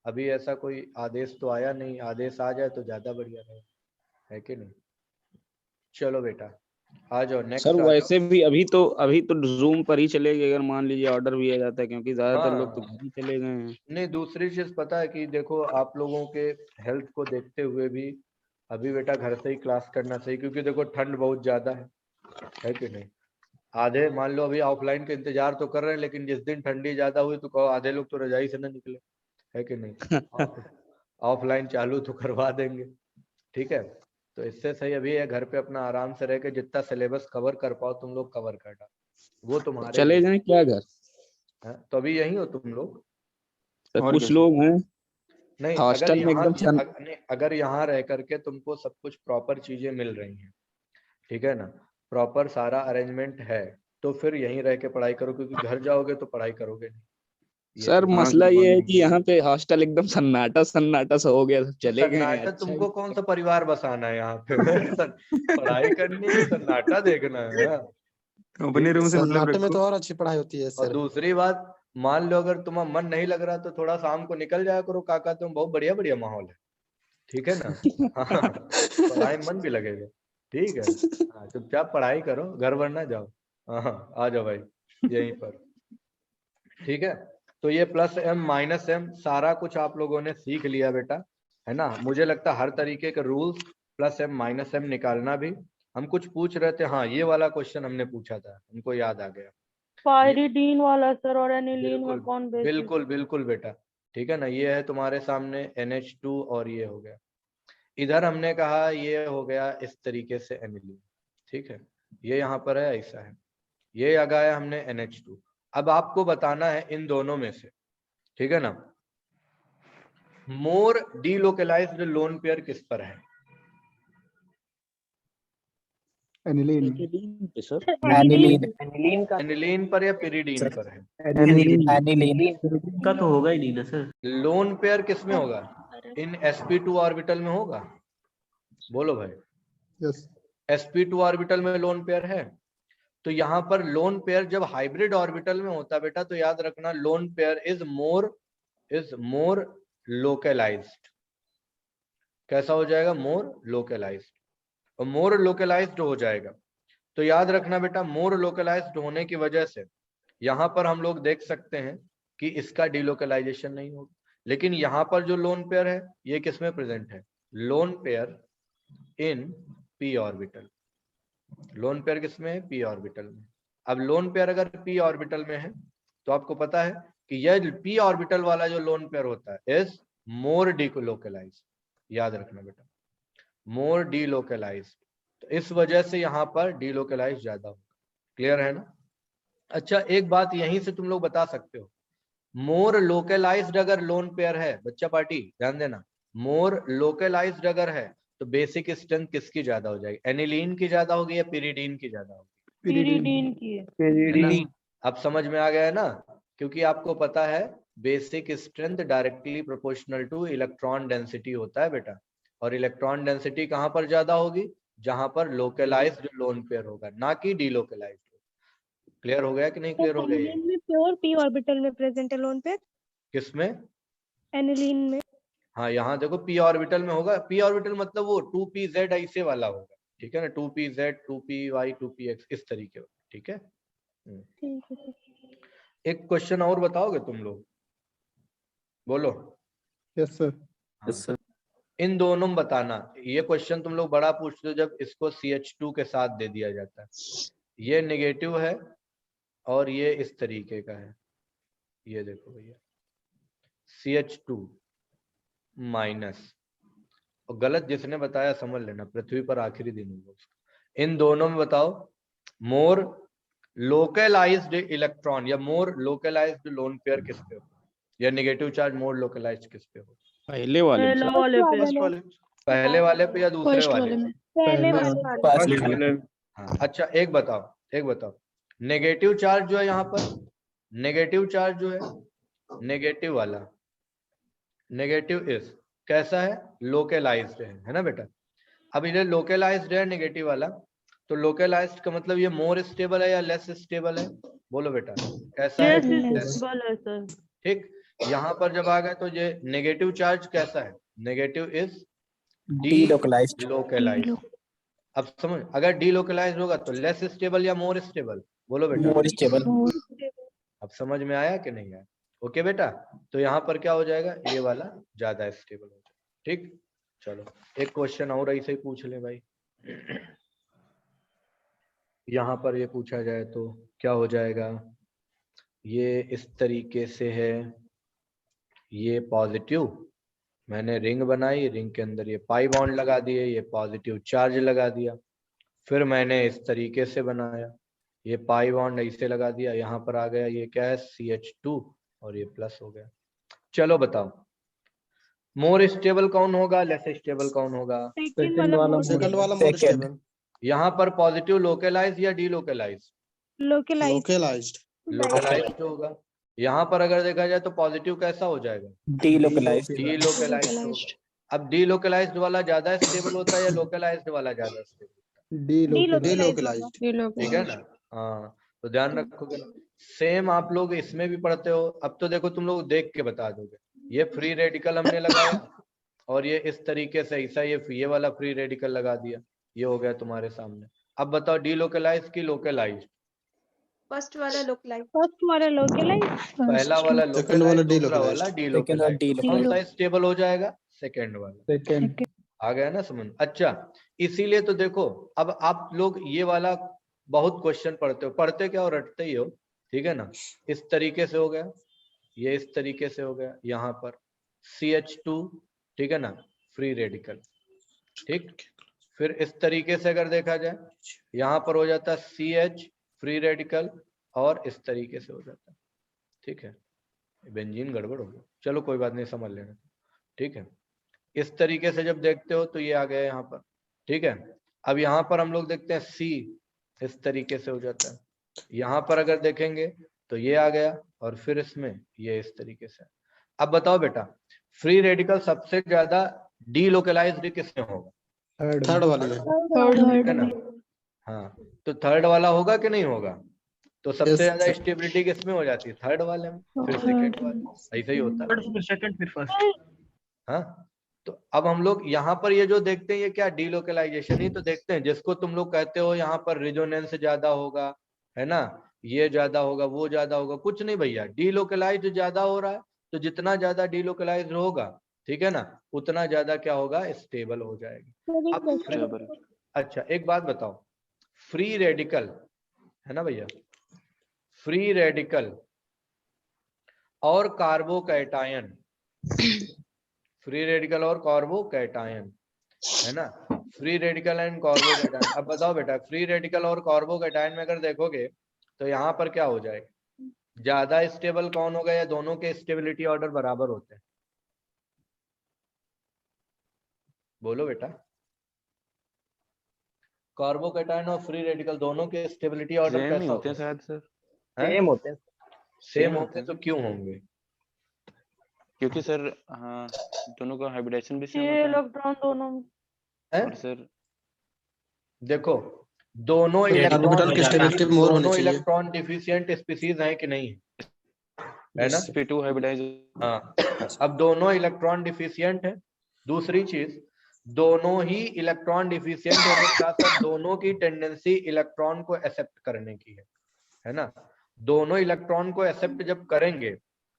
अभी ऐसा कोई आदेश तो आया नहीं, आदेश आ जाए तो ज्यादा बढ़िया रहेगा, है कि नहीं। चलो बेटा आ जाओ नेक्स्ट। सर वैसे भी अभी तो जूम पर ही चलेगी अगर मान लीजिए ऑर्डर भी आ जाता है, क्योंकि ज्यादातर लोग तो घर ही चले गए हैं। नहीं, दूसरी चीज पता है कि देखो आप लोगों के हेल्थ को देखते हुए भी अभी बेटा घर से ही क्लास करना सही, क्योंकि देखो ठंड बहुत ज्यादा है कि नहीं। आधे मान लो अभी ऑफलाइन का इंतजार तो कर रहे हैं, लेकिन जिस दिन ठंडी ज्यादा हुई तो कहो आधे लोग तो रजाई से ना निकले, है कि नहीं। ऑफलाइन चालू तो करवा देंगे, ठीक है। तो इससे सही अभी है घर पे अपना आराम से रह के जितना सिलेबस कवर कर पाओ तुम लोग कवर कर डालो, वो तुम्हारे चले जाएं क्या घर? तो अभी यही हो तुम लोग? कुछ लोग हैं नहीं, हॉस्टल में एकदम अगर यहाँ रह करके तुमको सब कुछ प्रॉपर चीजें मिल रही हैं, ठीक है ना, प्रॉपर सारा अरेंजमेंट है, तो फिर यहीं रह के पढ़ाई करो, क्योंकि घर जाओगे तो पढ़ाई करोगे नहीं। सर मसला ये है कि यहाँ पे हॉस्टल एकदम सन्नाटा सा हो गया, चले गए। सन्नाटा तुमको कौन सा परिवार बसाना है यहाँ पे? पढ़ाई करनी है, सन्नाटा देखना है। अपने रूम से सन्नाटे में तो और अच्छी पढ़ाई होती है सर। और दूसरी बात, मान लो अगर तुम्हारा मन नहीं लग रहा तो थोड़ा शाम को निकल जाया करो काका, तुम बहुत बढ़िया बढ़िया माहौल है, ठीक है ना। पढ़ाई मन भी लगेगा, ठीक है। चुपचाप पढ़ाई करो, घर वर ना जाओ। हाँ आ जाओ भाई यहीं पर, ठीक है। तो ये प्लस एम माइनस एम सारा कुछ आप लोगों ने सीख लिया बेटा, है ना। मुझे लगता है हर तरीके के rules plus M minus M निकालना भी। हम कुछ पूछ रहे थे, हाँ ये वाला क्वेश्चन हमने पूछा था, हमको याद आ गया, पायरीडीन वाला सर, और एनिलीन में कौन बेसिस? बिल्कुल बिल्कुल बेटा, ठीक है ना। ये है तुम्हारे सामने NH2 और ये हो गया। इधर हमने कहा ये हो गया इस तरीके से एनिलीन, ठीक है। ये यहाँ पर है, ऐसा है, ये लगाया हमने NH2। अब आपको बताना है इन दोनों में से, ठीक है ना, मोर डीलोकलाइज्ड लोन पेयर किस पर है? एनिलीन पर या पिरिडीन पर है? एनिलीन का तो होगा ही नहीं ना सर। लोन पेयर किस में होगा? इन sp2 ऑर्बिटल में होगा, बोलो भाई। यस, sp2 ऑर्बिटल में लोन पेयर है। तो यहाँ पर लोन पेयर जब हाइब्रिड ऑर्बिटल में होता बेटा, तो याद रखना lone pair is more localised. कैसा हो जाएगा? More localised. और मोर लोकलाइज्ड हो जाएगा तो याद रखना बेटा, मोर लोकलाइज्ड होने की वजह से यहाँ पर हम लोग देख सकते हैं कि इसका डिलोकलाइजेशन नहीं होगा। लेकिन यहाँ पर जो लोन पेयर है ये किस में प्रेजेंट है? लोन पेयर इन p ऑर्बिटल। लोन पेयर किस में है? p ऑर्बिटल में। अब लोन पेयर अगर p ऑर्बिटल में है तो आपको पता है कि यह p ऑर्बिटल वाला जो लोन पेयर होता है इज मोर डिलोकलाइज्ड। याद रखना बेटा, मोर डिलोकलाइज्ड, तो इस वजह से यहाँ पर डिलोकलाइज ज्यादा होगा। क्लियर है ना? अच्छा एक बात यहीं से तुम लोग बता सकते हो, मोर लोकलाइज्ड अगर लोन पेयर है, बच्चा पार्टी ध्यान देना, मोर लोकलाइज्ड अगर है तो बेसिक स्ट्रेंथ किसकी ज्यादा हो जाएगी? एनिलीन की ज्यादा होगी या पिरिडीन की ज्यादा होगी? पिरिडीन की। अब समझ में आ गया है ना? क्योंकि आपको पता है basic strength directly proportional two electron density होता है बेटा। और इलेक्ट्रॉन डेंसिटी कहाँ पर ज्यादा होगी, जहां पर लोकलाइज्ड लोन पेयर होगा, ना कि डीलोकलाइज्ड। क्लियर हो गया कि नहीं क्लियर हो गया? एनिलीन में प्योर p ऑर्बिटल में प्रेजेंट है लोन पेयर, किसमें? एनिलीन में। हाँ यहाँ देखो p ऑर्बिटल में होगा, p ऑर्बिटल मतलब वो 2pz ऐसे वाला होगा, ठीक है ना, 2pz 2py 2px इस तरीके का, ठीक है। ठीक है सर। एक क्वेश्चन और बताओगे तुम लोग, बोलो। Yes sir. Yes sir. इन दोनों में बताना, ये क्वेश्चन तुम लोग बड़ा पूछते हो जब इसको CH2 के साथ दे दिया जाता है। ये नेगेटिव है और ये इस तरीके का है, ये देखो भैया CH2 माइनस, और गलत जिसने बताया समझ लेना, पृथ्वी पर आखिरी दिन होगा उसका। इन दोनों में बताओ मोर लोकलाइज्ड इलेक्ट्रॉन या मोर लोकलाइज्ड लोन पेयर किस पे हो, या नेगेटिव चार्ज मोर लोकलाइज्ड किस पे हो? पहले वाले पे। पहले वाले पे या दूसरे वाले पे? पहले वाले। हाँ अच्छा, एक बताओ नेगेटिव चार्ज जो है यहाँ पर, नेगेटिव चार्ज जो है, नेगेटिव वाला, नेगेटिव इस कैसा है, लोकलाइज्ड है ना बेटा। अब ये लोकलाइज्ड है नेगेटिव वाला, तो लोकलाइज्ड का मतलब ये मोर स्टेबल है या लेस स्टेबल है, बोलो बेटा कैसा है? सर। ठीक, यहाँ पर जब आ गए तो ये नेगेटिव चार्ज कैसा है, नेगेटिव इज डीलोकलाइज्ड। अब समझ, अगर डीलोकलाइज्ड होगा तो लेस स्टेबल या मोर स्टेबल, बोलो बेटा। More stable. अब समझ में आया कि नहीं आया? ओके बेटा, तो यहाँ पर क्या हो जाएगा, ये वाला ज्यादा स्टेबल हो जाएगा, ठीक। चलो एक क्वेश्चन और ऐसे ही पूछ ले भाई, यहाँ पर ये पूछा जाए तो क्या हो जाएगा, ये इस तरीके से है, ये पॉजिटिव, मैंने रिंग बनाई, रिंग के अंदर ये पाई बॉन्ड लगा दिए, ये पॉजिटिव चार्ज लगा दिया, फिर मैंने इस तरीके से बनाया, ये पाई बॉन्ड ऐसे लगा दिया, यहाँ पर आ गया ये क्या है CH2 और ये प्लस हो गया। चलो बताओ मोर स्टेबल कौन होगा, लेस स्टेबल कौन होगा? सेकंड वाला मोर स्टेबल। यहाँ पर पॉजिटिव लोकलाइज या डीलोकलाइज? लोकलाइज्ड होगा। यहाँ पर अगर देखा जाए तो पॉजिटिव कैसा हो जाएगा, डीलोकलाइज्ड। अब डीलोकलाइज्ड वाला ज्यादा स्टेबल होता है या लोकलाइज्ड वाला ज्यादा स्टेबल? डीलोकलाइज्ड। ठीक है ना, हाँ तो ध्यान रखोगे। सेम आप लोग इसमें भी पढ़ते हो। अब तो देखो तुम लोग देख के बता दोगे, ये फ्री रेडिकल हमने लगाया और ये इस तरीके से ऐसा ये वाला फ्री रेडिकल लगा दिया, ये हो गया तुम्हारे सामने। अब बताओ डीलोकलाइज की लोकलाइज्ड? फर्स्ट वाला लोकलाइज। पहला वाला लोकलाइज, दूसरा वाला डीलोकलाइज। कौन सा स्टेबल हो जाएगा? सेकंड वाला। सेकंड। आ गया ना समझ? अच्छा, इसीलिए तो देखो अब आप लोग ये वाला बहुत क्वेश्चन पढ़ते हो, पढ़ते क्या हो, रटते ही हो, ठीक है ना। इस तरीके से हो गया, ये इस तरीके से हो गया, यहाँ पर CH2, ठीक है ना, फ्री रेडिकल, ठीक। फिर इस तरीके से अगर देखा जाए, यहाँ पर हो जाता है CH फ्री रेडिकल और इस तरीके से हो जाता है, ठीक है। बेंजीन गड़बड़ हो गया, चलो कोई बात नहीं, समझ लेना, ठीक है। इस तरीके से जब देखते हो तो ये आ गया यहाँ पर, ठीक है। अब यहाँ पर हम लोग देखते हैं C इस तरीके से हो जाता है, यहाँ पर अगर देखेंगे तो ये आ गया और फिर इसमें ये इस तरीके से। अब बताओ बेटा फ्री रेडिकल सबसे ज्यादा डीलोकलाइज्ड किसमें होगा? थर्ड वाले में। ठीक है ना, हाँ तो थर्ड वाला होगा कि नहीं होगा? तो सबसे ज्यादा स्टेबिलिटी किसमें हो जाती है? थर्ड वाले में, फिर सेकंड वाले, ऐसा ही होता है। फिर सेकंड फिर फर्स्ट। हाँ तो अब हम लोग यहाँ पर ये जो देखते हैं ये क्या डीलोकलाइजेशन ही तो देखते हैं, जिसको तुम लोग कहते हो यहाँ पर रिजोनेंस ज्यादा होगा, है ना, ये ज्यादा होगा, वो ज्यादा होगा, कुछ नहीं भैया, डीलोकलाइज्ड ज्यादा हो रहा है तो जितना ज्यादा डीलोकलाइज्ड होगा, ठीक है ना, उतना ज्यादा क्या होगा, स्टेबल हो जाएगी। अब अच्छा एक बात बताओ, फ्री रेडिकल है ना भैया, फ्री रेडिकल और कार्बोकैटायन, फ्री रेडिकल और कार्बोकैटायन, है ना, फ्री रेडिकल एंड कार्बोकैटायन। अब बताओ बेटा फ्री रेडिकल और कार्बोकैटायन में अगर देखोगे तो यहाँ पर क्या हो जाएगा, ज्यादा स्टेबल कौन होगा या दोनों के स्टेबिलिटी ऑर्डर बराबर होते हैं? बोलो बेटा, कार्बोकैटायन और फ्री रेडिकल दोनों के स्टेबिलिटी ऑर्डर कैसा होते हैं? शायद सर सेम होते हैं। सेम होते तो क्यों होंगे? क्योंकि सर हाँ दोनों का हाइब्रिडेशन भी सेम ये होता है इलेक्ट्रॉन दोनों में और सर देखो दोनों ऑर्बिटल की स्टेबिलिटी मोर होनी चाहिए। इलेक्ट्रॉन डिफिशिएंट स्पीसीज हैं कि नहीं है ना? sp2 hybridise. हाँ, अब दोनों इलेक्ट्रॉन डिफिशिएंट है। दूसरी चीज, दोनों ही इलेक्ट्रॉन डिफिशिएंट होने के साथ साथ दोनों की टेंडेंसी इलेक्ट्रॉन को एक्सेप्ट करने की है ना? दोनों इलेक्ट्रॉन को एक्सेप्ट जब करेंगे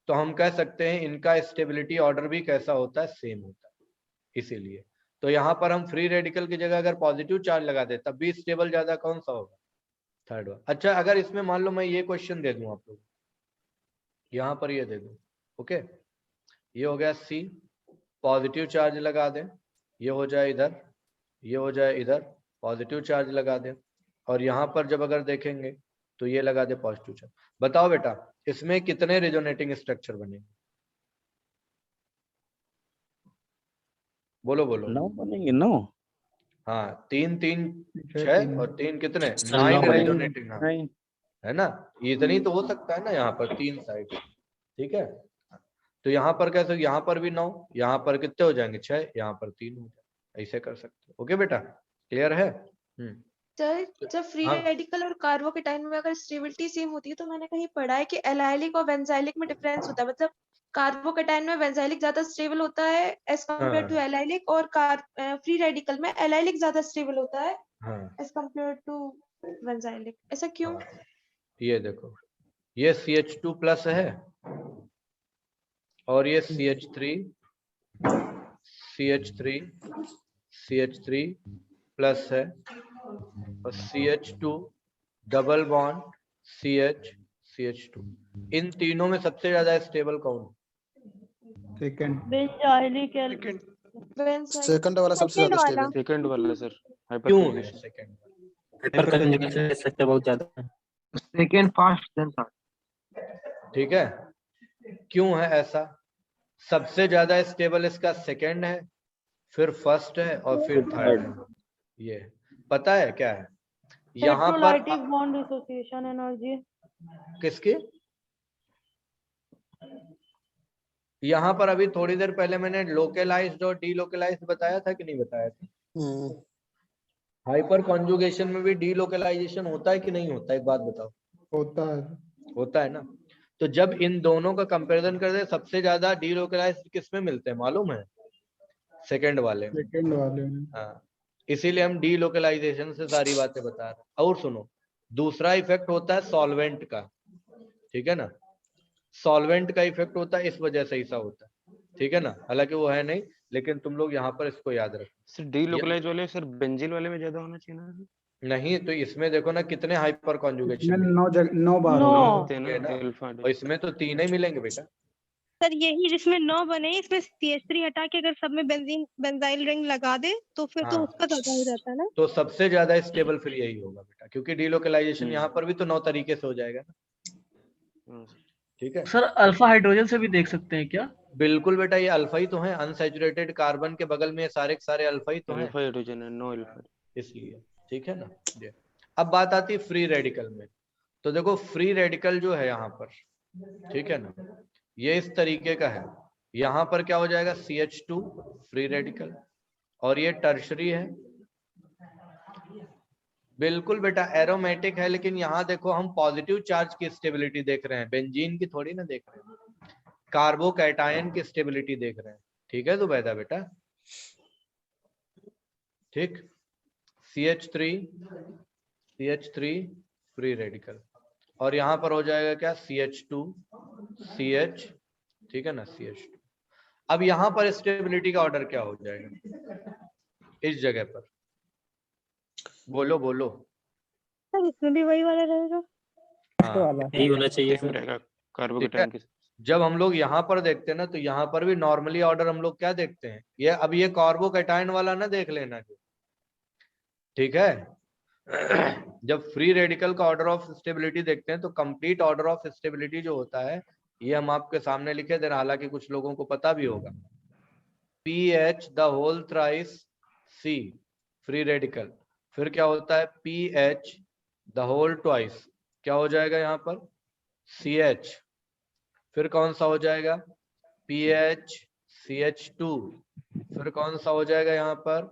तो हम कह सकते हैं इनका स्टेबिलिटी ऑर्डर भी कैसा होता है, सेम होता है। इसीलिए तो यहाँ पर हम फ्री रेडिकल की जगह अगर पॉजिटिव चार्ज लगा दे तब भी स्टेबल ज्यादा कौन सा होगा? Third one. अच्छा, अगर इसमें मान लो मैं ये क्वेश्चन दे दूं आप लोग, यहाँ पर ये दे दूं, ओके, ये हो गया सी, पॉजिटिव चार्ज लगा दें, ये हो जाए इधर, ये हो जाए इधर, पॉजिटिव चार्ज लगा दें, और यहाँ पर जब अगर देखेंगे तो ये लगा दे पॉजिटिव चार्ज। बताओ बेटा इसमें कितने रेजोनेटिंग स्ट्रक्चर बनेंगे? बोलो बोलो। 9 बनेंगे 9। हाँ, 3 3 6 और 3 कितने? 9 रेजोनेटिंग, हाँ है ना? इतनी तो हो सकता है ना यहाँ पर 3 साइड, ठीक है? तो यहाँ पर कैसे, यहाँ पर भी 9, यहाँ पर कितने हो जाएंगे? 6, यहाँ पर 3 हो जाए, ऐसे कर सकते हो। ओके बेटा, क्लियर है? सर जब फ्री रेडिकल और कार्बोकेटाइन में अगर स्टेबिलिटी सेम होती है तो मैंने कहीं पढ़ा है कि एलाइलिक और बेंजाइलिक में डिफरेंस होता है, मतलब कार्बोकेटाइन में बेंजाइलिक ज्यादा स्टेबल होता है एज कम्पेयर टू एलाइलिक, और फ्री रेडिकल में एलाइलिक ज्यादा स्टेबल होता है एज कम्पेयर टू बेंजाइलिक। ऐसा क्यों? ये देखो, ये CH2 प्लस है और ये CH3 प्लस है और CH2 डबल बॉन्ड CH2। इन तीनों में सबसे ज्यादा स्टेबल कौन? सेकंड। बेंजाइलिक सेकंड वाला सबसे ज्यादा स्टेबल। सेकंड वाला सर। क्यों है सेकंड? हाइपर कंजुगेशन स्ट्रक्चर बहुत ज्यादा है। Second fast than third. ठीक है, क्यों है ऐसा? सबसे ज्यादा स्टेबल इसका सेकंड है, फिर फर्स्ट है और फिर थर्ड है। ये पता है क्या है यहाँ पर? बॉन्ड डिसोसिएशन एनर्जी किसकी? यहाँ पर अभी थोड़ी देर पहले मैंने लोकलाइज्ड और डीलोकलाइज्ड बताया था कि नहीं बताया था? हाइपर कॉन्जुगेशन में भी डीलोकलाइजेशन होता है कि नहीं होता है? एक बात बताओ। होता है ना? तो जब इन दोनों का कंपैरिजन करते हैं सबसे ज्यादा डीलोकलाइज्ड किस में मिलते हैं मालूम है? सेकंड वाले में। हाँ, इसीलिए हम डीलोकलाइजेशन से सारी बातें बता रहे हैं। और सुनो, दूसरा इफेक्ट होता है सॉल्वेंट का, ठीक है ना? सॉल्वेंट का इफेक्ट होता है, इस वजह से ऐसा होता है, ठीक है ना? हालांकि वो है नहीं, लेकिन तुम लोग यहाँ पर इसको याद रखो। सर डीलोकलाइज वाले सर बेंजीन वाले में ज्यादा होना चाहिए ना? नहीं, तो इसमें देखो ना कितने हाइपर कॉन्जुगेशन, 9 बार और इसमें तो 3 ही मिलेंगे बेटा। सर यही जिसमें 9 बने, इसमें CH3 हटा के अगर सब में बेंजाइल रिंग लगा दे तो फिर तो उसका ज्यादा हो जाता है ना? तो सबसे ज्यादा स्टेबल फिर यही होगा बेटा, क्योंकि डीलोकलाइजेशन यहाँ पर भी तो 9 तरीके से हो जाएगा ना। ठीक है सर, अल्फा हाइड्रोजन से भी देख सकते हैं क्या? बिल्कुल बेटा, ये अल्फा ही तो है, अनसैचुरेटेड कार्बन के बगल में सारे के सारे अल्फा ही तो है, अल्फा हाइड्रोजन है, नो अल्फा, इसलिए। ठीक है ना? अब बात आती है फ्री रेडिकल में। तो देखो फ्री रेडिकल जो है यहाँ पर, ठीक है ना, ये इस तरीके का है। यहाँ पर क्या हो जाएगा? CH2 फ्री रेडिकल, और ये टर्शरी है। बिल्कुल बेटा एरोमेटिक है, लेकिन यहाँ देखो हम पॉजिटिव चार्ज की स्टेबिलिटी देख रहे हैं, बेंजीन की थोड़ी ना देख रहे हैं, कार्बोकैटायन की स्टेबिलिटी देख रहे हैं। ठीक है जुबैदा बेटा? ठीक, CH3 फ्री रेडिकल, और यहाँ पर हो जाएगा क्या? CH2 CH, ठीक है ना, CH2। अब यहाँ पर स्टेबिलिटी का ऑर्डर क्या हो जाएगा इस जगह पर? बोलो बोलो। सर इसमें भी वही वाला रहेगा? यही होना चाहिए कार्बोकेटायन के। जब हम लोग यहाँ पर देखते हैं ना, तो यहाँ पर भी नॉर्मली ऑर्डर हम लोग क्या देखते हैं? ये अब ये कार्बोकेटायन वाला ना देख लेना, ठीक है? जब फ्री रेडिकल का ऑर्डर ऑफ स्टेबिलिटी देखते हैं तो कंप्लीट ऑर्डर ऑफ स्टेबिलिटी जो होता है ये हम आपके सामने लिखे दे रहे हैं, हालांकि कुछ लोगों को पता भी होगा। PH the whole thrice C free radical, फिर क्या होता है? PH द होल ट्वाइस, क्या हो जाएगा यहाँ पर? CH, फिर कौन सा हो जाएगा? PHCH2, फिर कौन सा हो जाएगा यहाँ पर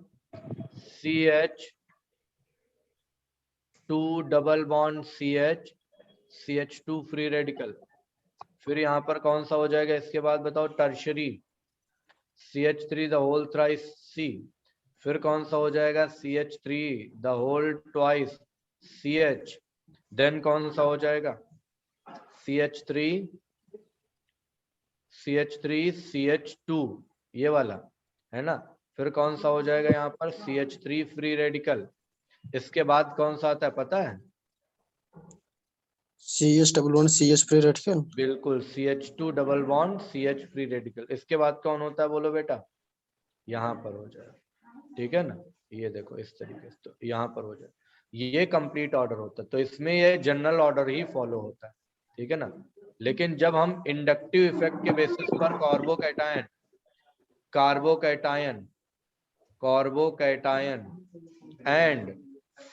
CH2 double bond CH2 free radical, फिर यहाँ पर कौन सा हो जाएगा इसके बाद बताओ tertiary CH3 the whole thrice C, फिर कौन सा हो जाएगा CH3 the whole twice CH, then कौन सा हो जाएगा CH3 CH2 ये वाला है ना, फिर कौन सा हो जाएगा यहाँ पर CH3 फ्री रेडिकल, इसके बाद कौन सा आता है पता है CH double bond CH free radical, बिल्कुल CH2 double bond CH free radical, इसके बाद कौन होता है बोलो बेटा, यहाँ पर हो जाएगा, ठीक है ना, ये देखो इस तरीके से, तो यहाँ पर हो जाए, ये कंप्लीट ऑर्डर होता है, तो इसमें ये जनरल ऑर्डर ही फॉलो होता है, ठीक है ना। लेकिन जब हम इंडक्टिव इफेक्ट के बेसिस पर कार्बोकैटायन एंड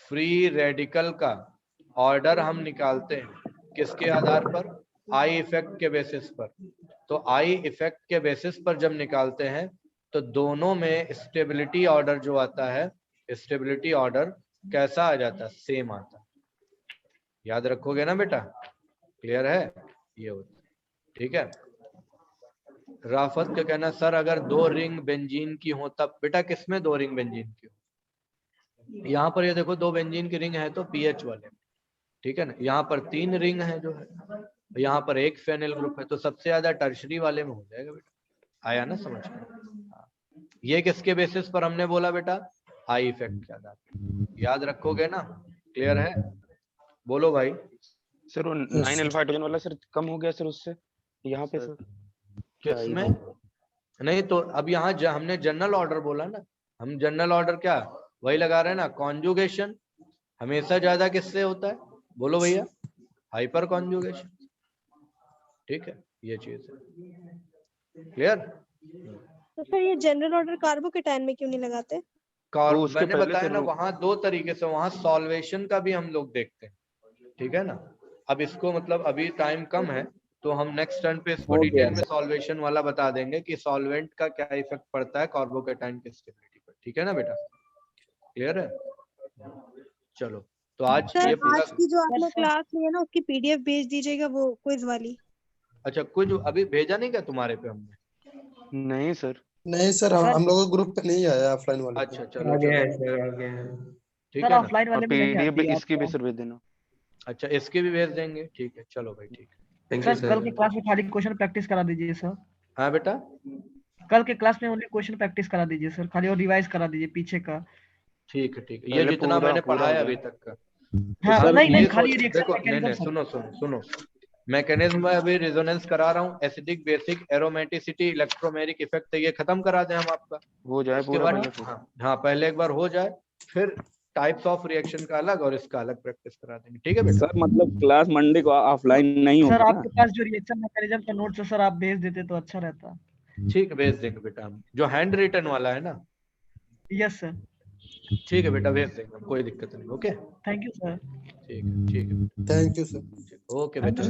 फ्री रेडिकल का ऑर्डर हम निकालते हैं किसके आधार पर, आई इफेक्ट के बेसिस पर, तो आई इफेक्ट के बेसिस पर जब निकालते हैं तो दोनों में स्टेबिलिटी ऑर्डर जो आता है, स्टेबिलिटी ऑर्डर कैसा आ जाता है, सेम आता है, याद रखोगे ना बेटा, क्लियर है, ये होता है, ठीक है। राफत का कहना सर अगर 2 रिंग बेंजीन की हो तब, बेटा किसमें 2 रिंग बेंजीन की हो, यहाँ पर ये देखो 2 बेंजीन की रिंग है तो पीएच वाले, ठीक है ना, यहाँ पर 3 रिंग है जो है, यहाँ पर 1 फेनिल ग्रुप है, तो सबसे ज्यादा टर्शरी वाले में हो जाएगा बेटा, आया ना समझ में। ये किसके बेसिस पर हमने बोला बेटा, आई इफेक्ट के आधार पर, याद रखोगे ना, क्लियर है, बोलो भाई। सर वो 9 अल्फा हाइड्रोजन वाला सर कम हो गया सर उससे, यहाँ पे सर किसमें नहीं, तो अब यहाँ हमने जनरल ऑर्डर बोला ना, हम जनरल ऑर्डर क्या वही लगा रहे हैं ना, कॉन्जुगेशन हमेशा ज्यादा किससे होता है बोलो भैया, हाइपर कॉन्जुगेशन, ठीक है, ये चीज है, क्लियर। तो फिर ये जनरल ऑर्डर कार्बोकैटायन में क्यों नहीं लगाते, मैंने बताया ना वहाँ 2 तरीके से, वहाँ सॉल्वेशन का भी हम लोग देखते हैं, ठीक है ना। अब इसको मतलब अभी टाइम कम है तो हम नेक्स्ट टर्न पे इसको डिटेल में सॉल्वेशन वाला बता देंगे कि सॉल्वेंट का क्या इफेक्ट पड़ता है कार्बोकैटायन की स्टेबिलिटी पर, ठीक है ना बेटा, क्लियर है। चलो तो आज सर, ये पूरा आज की जो आपने क्लास ली है ना उसकी पीडीएफ भेज दीजिएगा, वो क्विज वाली। अच्छा कुछ अभी भेजा नहीं क्या तुम्हारे पे हमने, नहीं सर, नहीं सर हम लोगों ग्रुप पे नहीं आया ऑफलाइन वाले, अच्छा चलो ठीक है ऑफलाइन वाले में नहीं पीडीएफ आती है इसकी भी आपको। सर भेज देना। अच्छा इसके भी भेज देंगे, ठीक है, चलो भाई ठीक है। सर कल के क्लास में खाली क्वेश्चन प्रैक्टिस करा दीजिए सर, हाँ बेटा कल के क्लास में ओनली क्वेश्चन प्रैक्टिस करा दीजिए सर, खाली और रिवाइज करा दीजिए पीछे का, ठीक है, ये जितना मैंने पढ़ाया अभी तक का, हाँ तो नहीं ये खाली देखो नहीं सुनो मैकेनिज्म में अभी रेजोनेंस करा रहा हूँ, acidic basic aromaticity electromeric effect, ये खत्म करा दें हम आपका, हो जाए पूरा पूरा, हाँ पहले एक बार हो जाए, फिर टाइप्स ऑफ रिएक्शन का अलग और इसका अलग प्रैक्टिस करा देंगे, ठीक है बेटा। सर मतलब क्लास मंडे को ऑफलाइन नहीं होगा सर ना? आपके पास जो रिएक्शन मैकेनिज्म का नोट्स है सर आप भेज देते तो अच्छा रहता। ठीक है भेज देंगे बेटा, हम जो हैंड रिटन वाला है ना, यस सर, ठीक है बेटा भेज देंगे, कोई दिक्कत नहीं, ओके थैंक यू सर, ठीक है थैंक यू सर, ओके बेटा,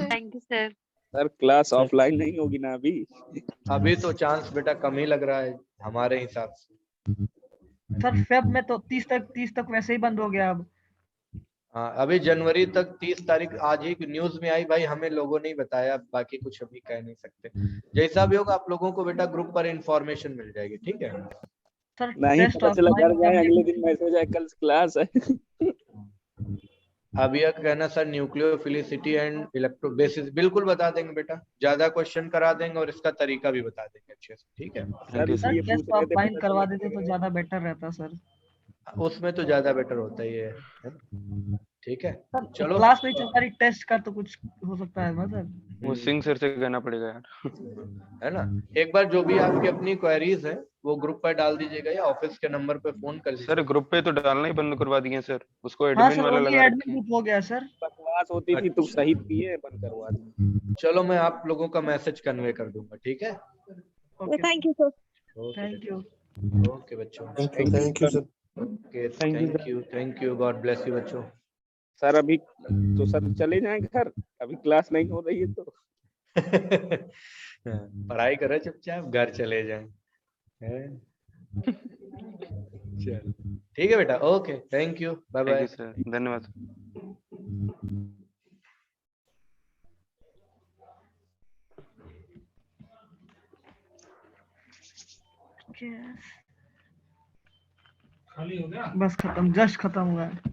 thank you sir. Sir class offline नहीं होगी ना अभी तो चांस बेटा कम ही लग रहा है हमारे हिसाब से, सर फेब में तो 30 तक वैसे ही बंद हो गया अब। हाँ अभी जनवरी तक 30 तारीख आज ही न्यूज में आई भाई, हमें लोगों ने बताया, बाकी कुछ अभी कह नहीं सकते, जैसा भी होगा आप लोगों को बेटा ग्रुप पर इंफॉर्मेशन मिल जाएगी, ठीक है सर नहीं पता चला कर जाए अगले दिन मैसेज आए कल क्लास है। अब यह कहना sir nucleophilicity and electro basis बिल्कुल बता देंगे बेटा, ज्यादा क्वेश्चन करा देंगे और इसका तरीका भी बता देंगे अच्छे से, ठीक है सर टेस्ट ऑफलाइन करवा देते तो ज्यादा बेटर रहता सर, उसमें तो ज्यादा बेटर होता ही है ना? ठीक है चलो क्लास में चल रही टेस्ट का तो कुछ हो सकता है ना सर, वो सिंह सर से कहना पड़ेगा यार, है ना। एक बार जो भी आपकी अपनी क्वेरीज है वो ग्रुप पर डाल दीजिएगा या ऑफिस के नंबर पे फोन कर लीजिए। सर ग्रुप पे तो डालना ही बंद करवा दिए सर, उसको हाँ एडमिन सर वाला वो लगा एडमिन ग्रुप हो गया सर, बकवास होती थी तो सही किए बंद करवा दिए। चलो मैं आप लोगों का मैसेज कन्वे कर दूंगा, ठीक है thank you sir, thank you, okay बच्चों, thank you sir, okay thank you God bless you बच्चों। सर अभी तो सर चले जाएं घर, अभी क्लास नहीं हो रही है तो पढ़ाई करो चुपचाप, घर चले जाएं। चल ठीक है बेटा, okay, thank you, bye thank you. यू सर, धन्यवाद। बस खत्म, जस्ट खत्म हुआ है।